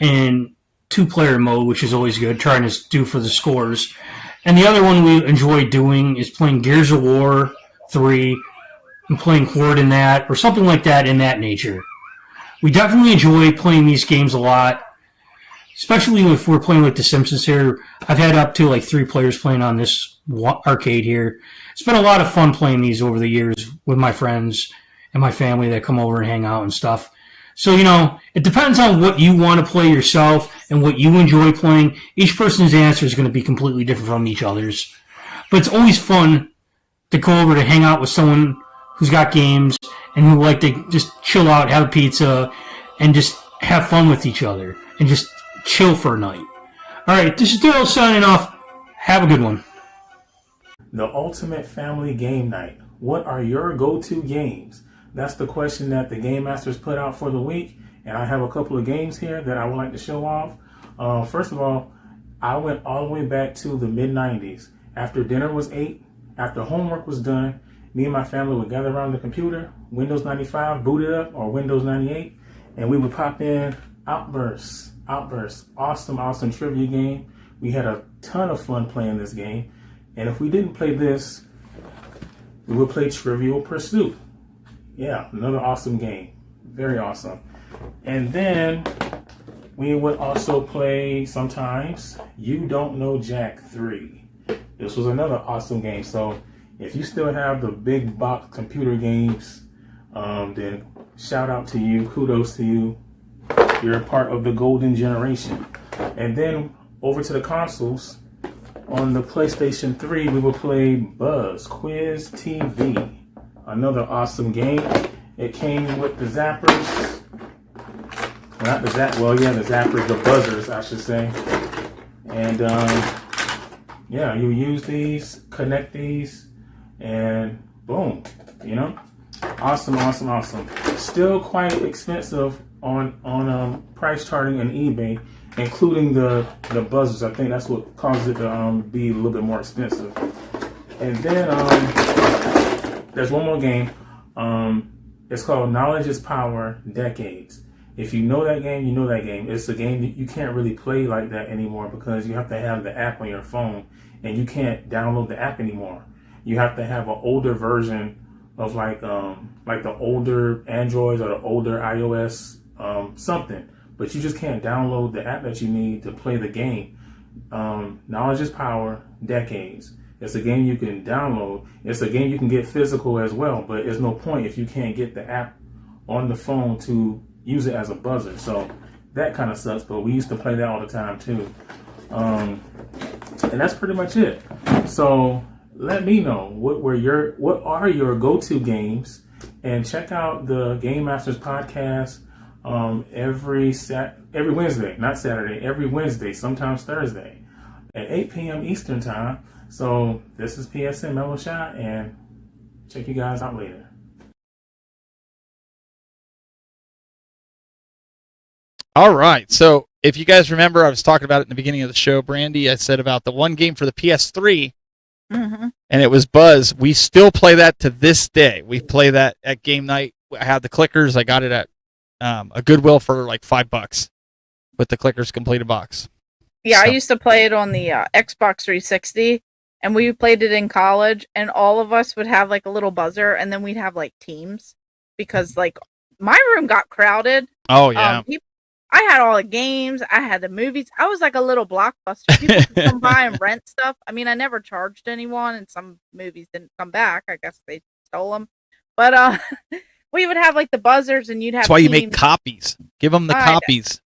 [SPEAKER 7] in two-player mode, which is always good, trying to do for the scores. And the other one we enjoy doing is playing Gears of War 3 and playing Horde in that, or something like that in that nature. We definitely enjoy playing these games a lot, especially if we're playing like The Simpsons here. I've had up to like 3 players playing on this arcade here. It's been a lot of fun playing these over the years with my friends and my family that come over and hang out and stuff. So, it depends on what you want to play yourself and what you enjoy playing. Each person's answer is going to be completely different from each other's. But it's always fun to go over to hang out with someone who's got games and who like to just chill out, have a pizza, and just have fun with each other and just chill for a night. All right, this is Daryl signing off. Have a good one.
[SPEAKER 8] The ultimate family game night. What are your go-to games? That's the question that the Game Masters put out for the week, and I have a couple of games here that I would like to show off. First of all, I went all the way back to the mid-90s. After dinner was ate, after homework was done, me and my family would gather around the computer, Windows 95 booted up, or Windows 98, and we would pop in Outbursts. Awesome trivia game. We had a ton of fun playing this game, and if we didn't play this, we would play Trivial Pursuit. Yeah, another awesome game. Very awesome. And then we would also play sometimes You Don't Know Jack 3. This was another awesome game. So if you still have the big box computer games, then shout out to you. Kudos to you. You're a part of the golden generation. And then over to the consoles. On the PlayStation 3, we would play Buzz Quiz TV. Another awesome game. It came with the zappers. Not the the zappers, the buzzers, I should say. And you use these, connect these, and boom, Awesome. Still quite expensive on price charting and eBay, including the buzzers. I think that's what causes it to be a little bit more expensive. And then there's one more game. It's called Knowledge is Power Decades. If you know that game, you know that game. It's a game that you can't really play like that anymore because you have to have the app on your phone, and you can't download the app anymore. You have to have an older version of like the older Androids or the older iOS something. But you just can't download the app that you need to play the game. Knowledge is Power Decades. It's a game you can download. It's a game you can get physical as well, but there's no point if you can't get the app on the phone to use it as a buzzer. So that kind of sucks, but we used to play that all the time too. And that's pretty much it. So let me know what are your go-to games, and check out the Game Masters podcast every Wednesday, not Saturday, every Wednesday, sometimes Thursday at 8 p.m. Eastern time. So this is PSN Mellow Shot, and check you guys out later.
[SPEAKER 3] All right. So if you guys remember, I was talking about it in the beginning of the show, Brandy. I said about the one game for the PS3, and it was Buzz. We still play that to this day. We play that at game night. I had the clickers. I got it at a Goodwill for like $5 with the clickers completed box.
[SPEAKER 2] Yeah,
[SPEAKER 3] So-
[SPEAKER 2] I used to play it on the Xbox 360, and we played it in college, and all of us would have like a little buzzer, and then we'd have like teams because like my room got crowded.
[SPEAKER 3] Oh yeah.
[SPEAKER 2] I had all the games. I had the movies. I was like a little Blockbuster. People could come by and rent stuff. I mean, I never charged anyone, and some movies didn't come back. I guess they stole them. But we would have like the buzzers, and you'd have.
[SPEAKER 3] That's why you make
[SPEAKER 2] teams.
[SPEAKER 3] copies. Give them the copies.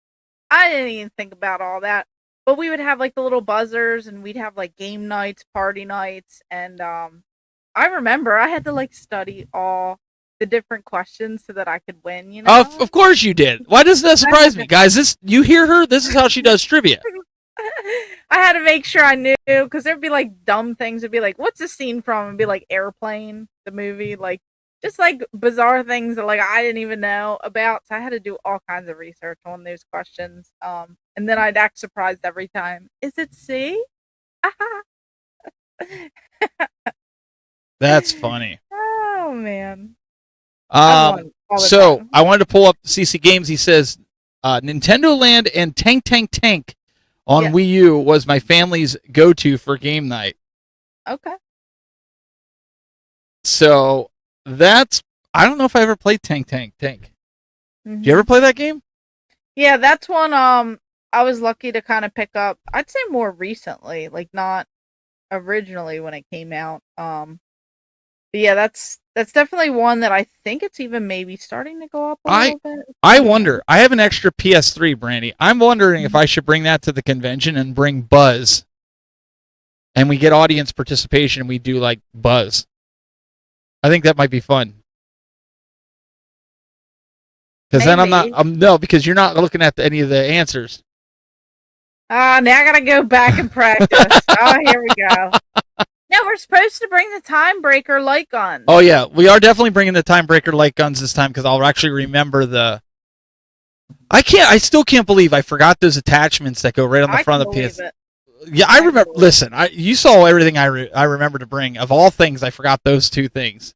[SPEAKER 2] I didn't even think about all that. But we would have like the little buzzers, and we'd have like game nights, party nights, and I remember I had to like study all the different questions so that I could win. You know,
[SPEAKER 3] Of course you did. Why does that surprise me, guys? You hear her? This is how she does trivia.
[SPEAKER 2] I had to make sure I knew, because there'd be like dumb things. It'd be like, "What's the scene from?" It'd be like Airplane, the movie, like just like bizarre things that like I didn't even know about. So I had to do all kinds of research on those questions. And then I'd act surprised every time. Is it C?
[SPEAKER 3] That's funny.
[SPEAKER 2] Oh man. I've won all the
[SPEAKER 3] So
[SPEAKER 2] time.
[SPEAKER 3] I wanted to pull up CC Games. He says Nintendo Land and Tank Tank Tank on
[SPEAKER 2] Yeah.
[SPEAKER 3] Wii U was my family's go-to for game night.
[SPEAKER 2] Okay.
[SPEAKER 3] So that's I don't know if I ever played Tank Tank Tank.
[SPEAKER 2] Mhm.
[SPEAKER 3] Did you ever play that game?
[SPEAKER 2] Yeah, that's one I was lucky to kind of pick up. I'd say more recently, like not originally when it came out. But yeah, that's definitely one that I think it's even maybe starting to go up a little bit.
[SPEAKER 3] I wonder. I have an extra PS3, Brandy. I'm wondering if I should bring that to the convention and bring Buzz. And we get audience participation and we do like Buzz. I think that might be fun. Because then no, because you're not looking at any of the answers.
[SPEAKER 2] Now I gotta go back and practice. Oh, here we go. No, we're supposed to bring the time breaker light gun.
[SPEAKER 3] Oh yeah, we are definitely bringing the time breaker light guns this time because I'll actually remember the. I still can't believe I forgot those attachments that go right on the front of the PS. Yeah, I remember. Listen, you saw everything I remember to bring. Of all things, I forgot those two things.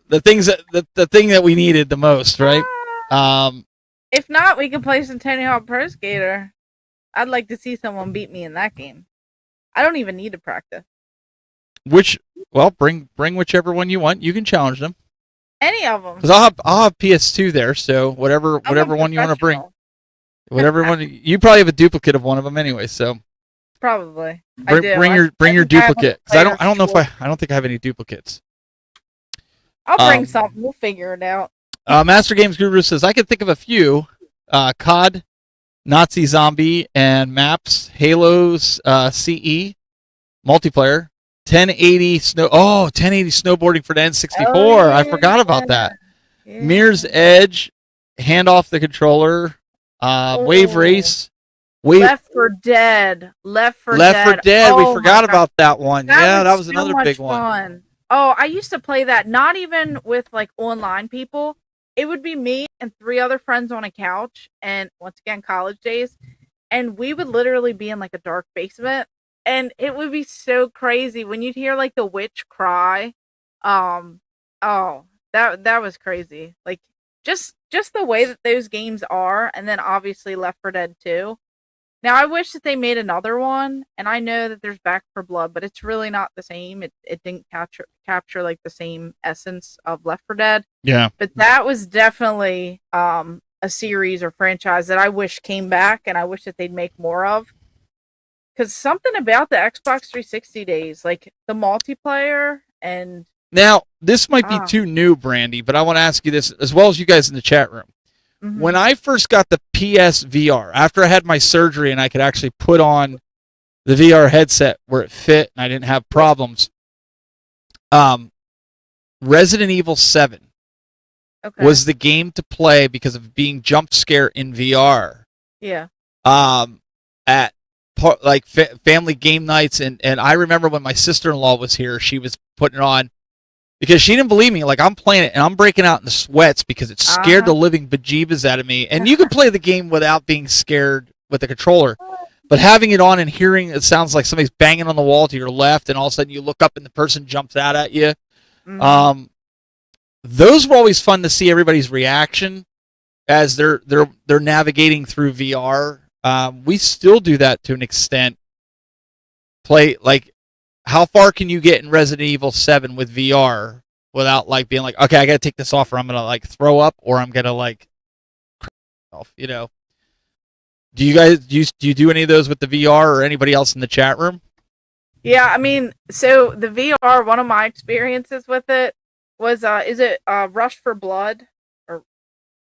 [SPEAKER 3] The things that the thing that we needed the most, right?
[SPEAKER 2] If not, we can play some Tony Hawk Pro Skater. I'd like to see someone beat me in that game. I don't even need to practice.
[SPEAKER 3] Bring whichever one you want. You can challenge them.
[SPEAKER 2] Any of them.
[SPEAKER 3] Because I'll have PS2 there, so whatever one you want to bring. Whatever one you probably have a duplicate of one of them anyway, so
[SPEAKER 2] probably.
[SPEAKER 3] Bring your duplicate. Because I don't know if I don't think I have any duplicates.
[SPEAKER 2] I'll bring something. We'll figure it out.
[SPEAKER 3] Master Games Guru says I can think of a few. COD, Nazi Zombie, and Maps, Halo's CE, multiplayer, 1080 snowboarding for the N64.
[SPEAKER 2] Oh, yeah.
[SPEAKER 3] I forgot about that.
[SPEAKER 2] Yeah.
[SPEAKER 3] Mirror's Edge, hand off the controller, Wave Race,
[SPEAKER 2] Left 4 Dead.
[SPEAKER 3] Left 4 Dead.
[SPEAKER 2] Oh,
[SPEAKER 3] we forgot about that one. That was another big one.
[SPEAKER 2] Fun. Oh, I used to play that not even with like online people. It would be me and 3 other friends on a couch, and once again, college days, and we would literally be in like a dark basement, and it would be so crazy when you'd hear like the witch cry. Oh, that was crazy. Like just the way that those games are, and then obviously Left 4 Dead 2. Now I wish that they made another one, and I know that there's Back 4 Blood, but it's really not the same. It didn't capture like the same essence of Left 4 Dead.
[SPEAKER 3] Yeah.
[SPEAKER 2] But that was definitely a series or franchise that I wish came back, and I wish that they'd make more of. Because something about the Xbox 360 days, like the multiplayer and...
[SPEAKER 3] Now, this might be too new, Brandy, but I want to ask you this, as well as you guys in the chat room.
[SPEAKER 2] Mm-hmm.
[SPEAKER 3] When I first got the PS VR, after I had my surgery and I could actually put on the VR headset where it fit and I didn't have problems, Resident Evil 7 was the game to play because of being jump scare in VR.
[SPEAKER 2] Yeah.
[SPEAKER 3] At family game nights, and I remember when my sister-in-law was here, she was putting it on because she didn't believe me. Like, I'm playing it and I'm breaking out in the sweats because it scared the living bejeebas out of me. And you can play the game without being scared with the controller, but having it on and hearing it sounds like somebody's banging on the wall to your left, and all of a sudden you look up and the person jumps out at you. Mm-hmm. Those were always fun to see everybody's reaction as they're navigating through VR. We still do that to an extent. Play like, how far can you get in Resident Evil 7 with VR without like being like, okay, I gotta take this off, or I'm gonna like throw up, or I'm gonna like, you know. Do you guys do you do any of those with the VR, or anybody else in the chat room?
[SPEAKER 2] Yeah, I mean, so the VR, one of my experiences with it was, is it Rush for Blood or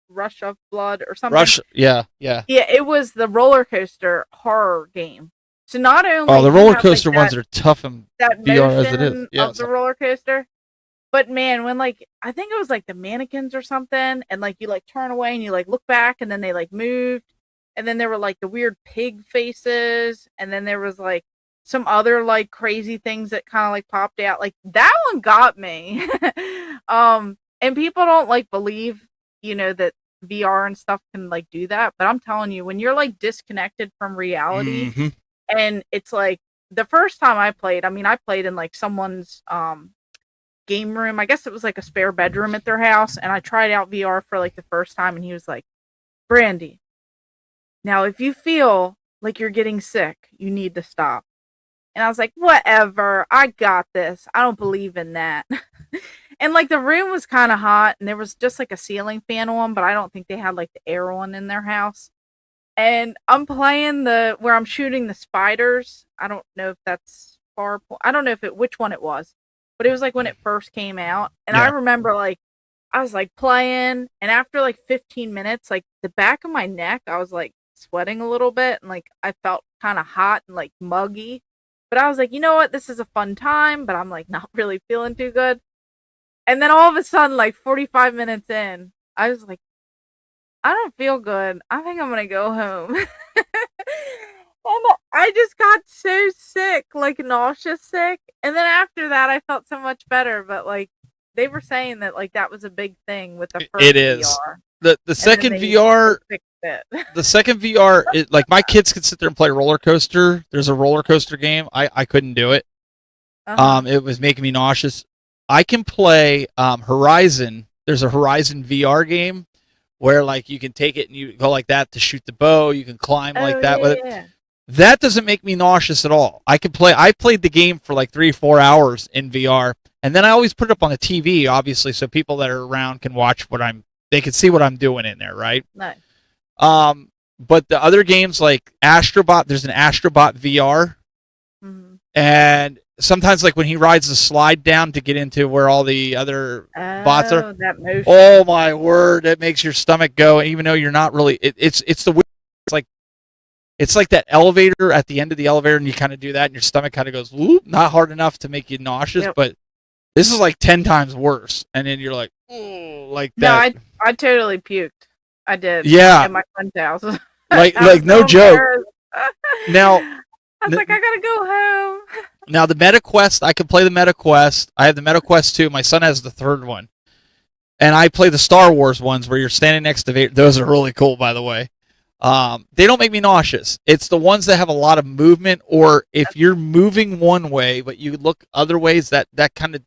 [SPEAKER 2] Rush of Blood or something?
[SPEAKER 3] Yeah.
[SPEAKER 2] Yeah, it was the roller coaster horror game. So not only
[SPEAKER 3] the roller coaster ones are tough in
[SPEAKER 2] that
[SPEAKER 3] VR as it is. Yeah,
[SPEAKER 2] of the roller coaster, but man, when like I think it was like the mannequins or something, and like you like turn away and you like look back, and then they like moved, and then there were like the weird pig faces, and then there was like some other like crazy things that kind of like popped out. Like that one got me. And people don't like believe, that VR and stuff can like do that, but I'm telling you, when you're like disconnected from reality, and it's like the first time I played, I mean, I played in like someone's game room. I guess it was like a spare bedroom at their house, and I tried out VR for like the first time, and he was like, "Brandy, now if you feel like you're getting sick, you need to stop." And I was like, "Whatever, I got this. I don't believe in that." And like the room was kind of hot, and there was just like a ceiling fan on, but I don't think they had like the air on in their house. And I'm playing where I'm shooting the spiders. I don't know if that's I don't know which one it was, but it was like when it first came out. And I remember like I was like playing, and after like 15 minutes, like the back of my neck, I was like sweating a little bit, and like I felt kind of hot and like muggy. But I was like, you know what, this is a fun time, but I'm like not really feeling too good. And then all of a sudden, like 45 minutes in, I was like, I don't feel good. I think I'm gonna go home. And I just got so sick, like nauseous sick. And then after that, I felt so much better. But like they were saying that like that was a big thing with the first
[SPEAKER 3] it is.
[SPEAKER 2] VR.
[SPEAKER 3] The second VR, the second VR, like my kids could sit there and play roller coaster. There's a roller coaster game. I couldn't do it. It was making me nauseous. I can play Horizon. There's a Horizon VR game where like you can take it and you go like that to shoot the bow. You can climb like that with it. That doesn't make me nauseous at all. I played the game for like 3-4 hours in VR, and then I always put it up on the TV, obviously, so people that are around can watch they can see what I'm doing in there, right?
[SPEAKER 2] Nice.
[SPEAKER 3] But the other games like Astrobot, there's an Astrobot VR, and sometimes like when he rides the slide down to get into where all the other bots are,
[SPEAKER 2] that motion.
[SPEAKER 3] Oh my word, it makes your stomach go, even though you're not really. It's like that elevator at the end of the elevator, and you kind of do that, and your stomach kind of goes whoop, not hard enough to make you nauseous, but this is like 10 times worse, and then you're like, oh, like that.
[SPEAKER 2] No, I totally puked. I did.
[SPEAKER 3] Yeah.
[SPEAKER 2] At my friend's house.
[SPEAKER 3] like no joke. Now,
[SPEAKER 2] I was like, I gotta go home.
[SPEAKER 3] Now the MetaQuest, I can play the MetaQuest. I have the MetaQuest 2. My son has the third one, and I play the Star Wars ones where you're standing next to Vader. Those are really cool, by the way. They don't make me nauseous. It's the ones that have a lot of movement, or if you're moving one way but you look other ways, that kind of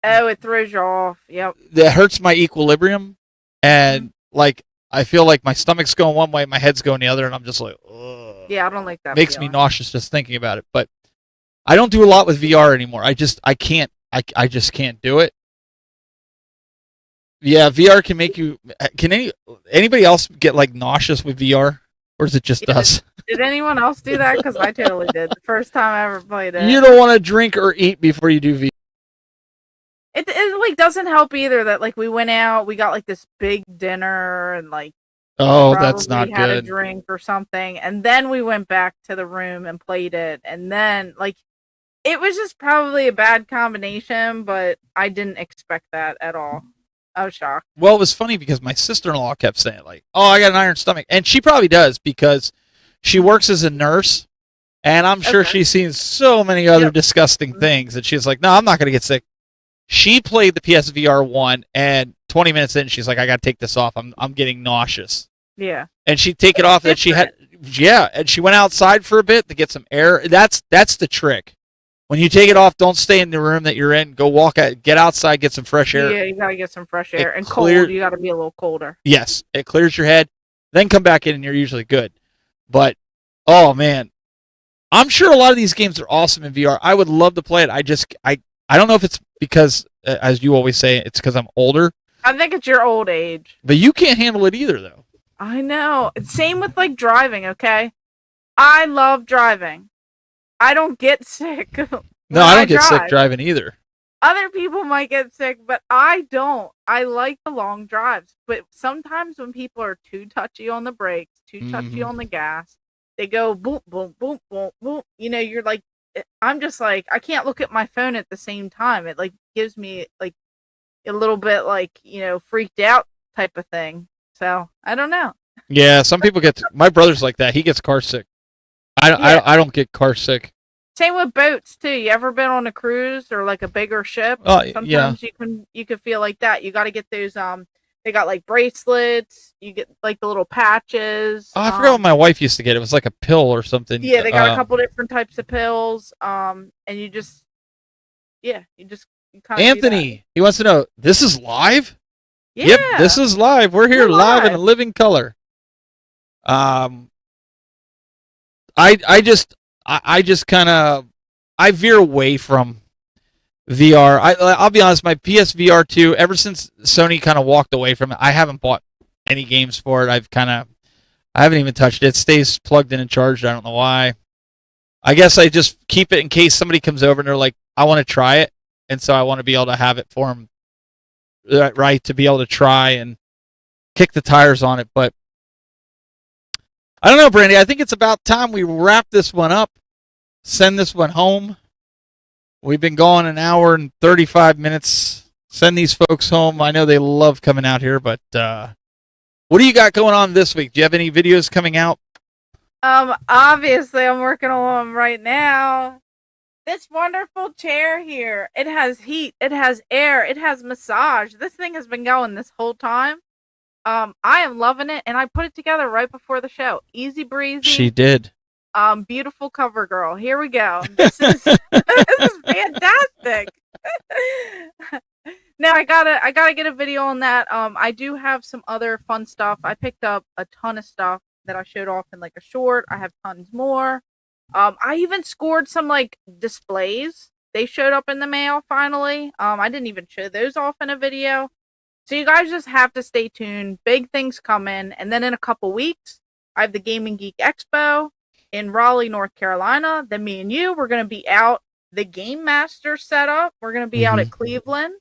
[SPEAKER 2] it throws you off. Yep.
[SPEAKER 3] That hurts my equilibrium, and like I feel like my stomach's going one way, my head's going the other, and I'm just like, ugh.
[SPEAKER 2] Yeah, I don't like that.
[SPEAKER 3] Makes me nauseous just thinking about it. But I don't do a lot with VR anymore. I just can't do it. Yeah, VR can make you. Can anybody else get like nauseous with VR, or is it just us?
[SPEAKER 2] Did anyone else do that? Because I totally did. The first time I ever played it.
[SPEAKER 3] You don't want to drink or eat before you do VR.
[SPEAKER 2] It like doesn't help either that like we went out, we got like this big dinner, and like
[SPEAKER 3] that's not
[SPEAKER 2] had
[SPEAKER 3] good.
[SPEAKER 2] A drink or something, and then we went back to the room and played it, and then like it was just probably a bad combination, but I didn't expect that at all. I was shocked.
[SPEAKER 3] Well, it was funny because my sister-in-law kept saying like, "Oh, I got an iron stomach," and she probably does because she works as a nurse, and I'm sure she's seen so many other disgusting things, and she's like, "No, I'm not going to get sick." She played the PSVR 1, and 20 minutes in, she's like, "I got to take this off. I'm getting nauseous."
[SPEAKER 2] Yeah.
[SPEAKER 3] And she'd take it off, and she and she went outside for a bit to get some air. That's the trick. When you take it off, don't stay in the room that you're in. Go walk out, get outside, get some fresh air.
[SPEAKER 2] Yeah, you gotta get some fresh air, and cold. You gotta be a little colder.
[SPEAKER 3] Yes, it clears your head. Then come back in, and you're usually good. But oh man, I'm sure a lot of these games are awesome in VR. I would love to play it. I don't know if it's because, as you always say, it's because I'm older.
[SPEAKER 2] I think it's your old age.
[SPEAKER 3] But you can't handle it either, though.
[SPEAKER 2] I know. Same with like driving. Okay, I love driving. I don't get sick.
[SPEAKER 3] No, I don't get sick driving either.
[SPEAKER 2] Other people might get sick, but I don't. I like the long drives. But sometimes when people are too touchy on the brakes, too touchy on the gas, they go boom, boom, boom, boom, boom. You know, you're like, I'm just like, I can't look at my phone at the same time. It like gives me like a little bit like, freaked out type of thing. So I don't know.
[SPEAKER 3] Yeah, some people get. My brother's like that. He gets car sick. I don't get car sick.
[SPEAKER 2] Same with boats too. You ever been on a cruise or like a bigger ship? Sometimes you can feel like that. You got to get those They got like bracelets. You get like the little patches.
[SPEAKER 3] Oh, I forgot what my wife used to get. It was like a pill or something.
[SPEAKER 2] Yeah, they got a couple different types of pills. And you just kind of
[SPEAKER 3] Anthony, he wants to know, this is live?
[SPEAKER 2] Yeah.
[SPEAKER 3] Yep, this is live. We're here live in a living color. I just kind of, I veer away from VR. I'll be honest, my PSVR 2, ever since Sony kind of walked away from it, I haven't bought any games for it. I haven't even touched it. It stays plugged in and charged. I don't know why. I guess I just keep it in case somebody comes over and they're like, I want to try it. And so I want to be able to have it for them, right, to be able to try and kick the tires on it. But I don't know, Brandy. I think it's about time we wrap this one up, send this one home. We've been going an hour and 35 minutes. Send these folks home. I know they love coming out here, but what do you got going on this week? Do you have any videos coming out?
[SPEAKER 2] Obviously, I'm working on them right now. This wonderful chair here. It has heat. It has air. It has massage. This thing has been going this whole time. I am loving it, and I put it together right before the show. Easy breezy.
[SPEAKER 3] She did.
[SPEAKER 2] Beautiful cover girl. Here we go. This is this is fantastic. Now I gotta get a video on that. I do have some other fun stuff. I picked up a ton of stuff that I showed off in like a short. I have tons more. I even scored some like displays. They showed up in the mail finally. I didn't even show those off in a video. So you guys just have to stay tuned. Big things coming. And then in a couple weeks, I have the Gaming Geek Expo in Raleigh, North Carolina. Then me and you, we're going to be out the Game Master setup. We're going to be out at Cleveland.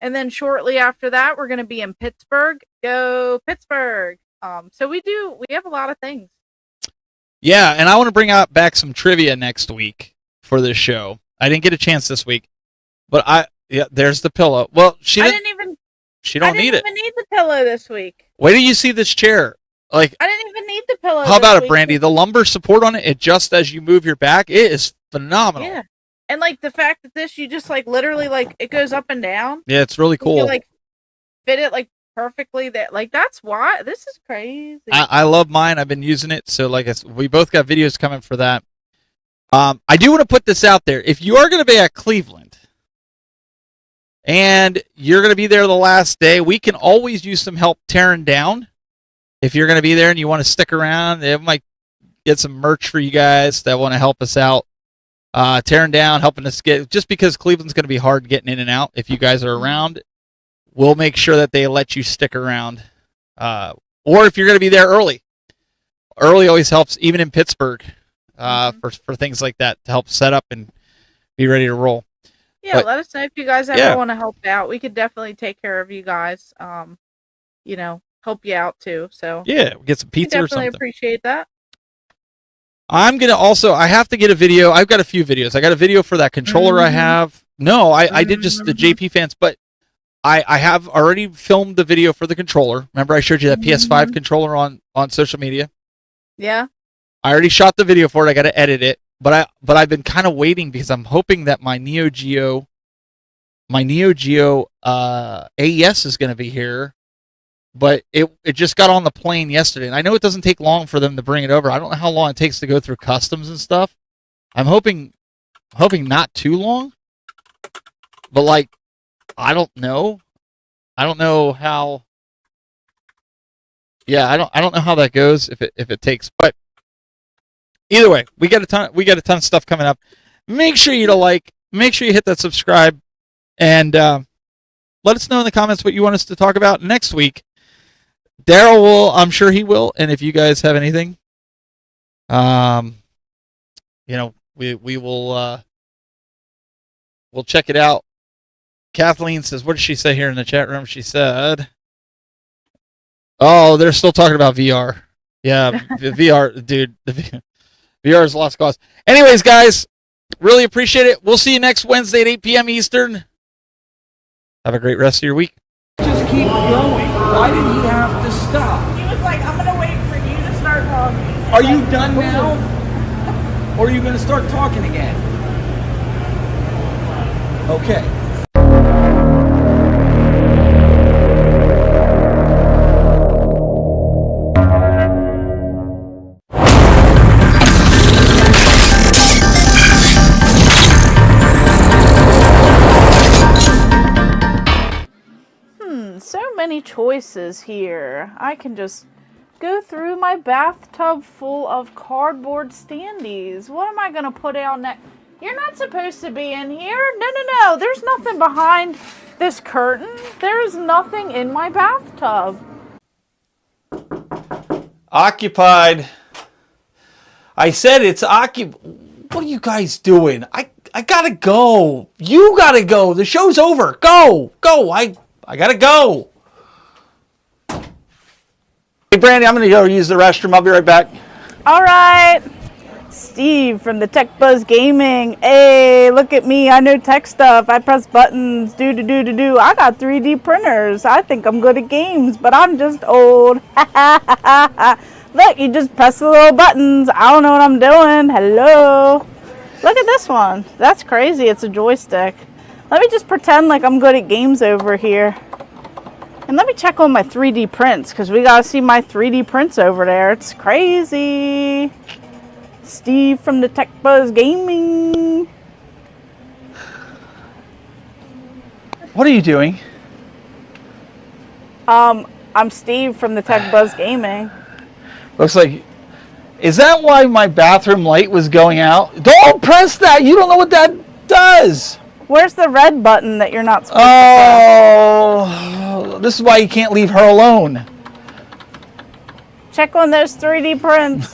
[SPEAKER 2] And then shortly after that, we're going to be in Pittsburgh. Go Pittsburgh. So we have a lot of things.
[SPEAKER 3] Yeah, and I want to bring out back some trivia next week for this show. I didn't get a chance this week, but there's the pillow. Well, she don't need it.
[SPEAKER 2] I didn't even need the pillow this week.
[SPEAKER 3] Wait till you see this chair. Like,
[SPEAKER 2] I didn't even need the pillow.
[SPEAKER 3] How about it, Brandy? The lumbar support on it adjusts as you move your back. It is phenomenal.
[SPEAKER 2] Yeah, and like the fact that this, you just like literally like it goes up and down.
[SPEAKER 3] Yeah, it's really cool.
[SPEAKER 2] You like fit it like perfectly. That's why this is crazy.
[SPEAKER 3] I love mine. I've been using it. So like we both got videos coming for that. I do want to put this out there. If you are going to be at Cleveland and you're going to be there the last day, we can always use some help tearing down. If you're going to be there and you want to stick around, they might get some merch for you guys that want to help us out. Tearing down, helping us get, just because Cleveland's going to be hard getting in and out. If you guys are around, we'll make sure that they let you stick around. Or if you're going to be there early. Early always helps, even in Pittsburgh, for things like that, to help set up and be ready to roll.
[SPEAKER 2] Yeah, let us know if you guys ever want to help out. We could definitely take care of you guys. Help you out too. So
[SPEAKER 3] yeah, get some pizza or something.
[SPEAKER 2] Definitely appreciate that.
[SPEAKER 3] I'm gonna I have to get a video. I've got a few videos. I got a video for that controller I have. No, I did just the JP fans, but I have already filmed the video for the controller. Remember I showed you that PS5 controller on social media?
[SPEAKER 2] Yeah. I
[SPEAKER 3] already shot the video for it. I got to edit it, but I've been kind of waiting because I'm hoping that my Neo Geo AES is going to be here. But it just got on the plane yesterday, and I know it doesn't take long for them to bring it over. I don't know how long it takes to go through customs and stuff. I'm hoping not too long. But like, I don't know. I don't know how. Yeah, I don't know how that goes if it takes. But either way, we got a ton of stuff coming up. Make sure you make sure you hit that subscribe, and let us know in the comments what you want us to talk about next week. Daryl will, I'm sure he will, and if you guys have anything, we will we'll check it out. Kathleen says, what did she say here in the chat room? She said, oh, they're still talking about VR. Yeah, VR, dude. VR is lost cause. Anyways, guys, really appreciate it. We'll see you next Wednesday at 8 p.m. Eastern. Have a great rest of your week.
[SPEAKER 6] Just keep going. Why did he have to stop?
[SPEAKER 2] He was like, I'm going to wait for you to start talking.
[SPEAKER 6] Are you done now? Or are you going to start talking again? Okay.
[SPEAKER 2] choices here. I can just go through my bathtub full of cardboard standees. What am I going to put out next? You're not supposed to be in here. No. There's nothing behind this curtain. There's nothing in my bathtub.
[SPEAKER 1] Occupied. I said it's occupied. What are you guys doing? I gotta go. You gotta go. The show's over. Go. I gotta go. Hey, Brandy, I'm gonna go use the restroom. I'll be right back.
[SPEAKER 2] All right. Steve from the Tech Buzz Gaming. Hey, look at me. I know tech stuff. I press buttons. Do. I got 3D printers. I think I'm good at games, but I'm just old. Look, you just press the little buttons. I don't know what I'm doing. Hello. Look at this one. That's crazy. It's a joystick. Let me just pretend like I'm good at games over here. And let me check on my 3D prints, because we got to see my 3D prints over there. It's crazy. Steve from the Tech Buzz Gaming.
[SPEAKER 1] What are you doing?
[SPEAKER 2] I'm Steve from the Tech Buzz Gaming.
[SPEAKER 1] Looks like... Is that why my bathroom light was going out? Don't press that! You don't know what that does!
[SPEAKER 2] Where's the red button that you're not supposed to
[SPEAKER 1] press? This is why you can't leave her alone.
[SPEAKER 2] Check on those 3D prints.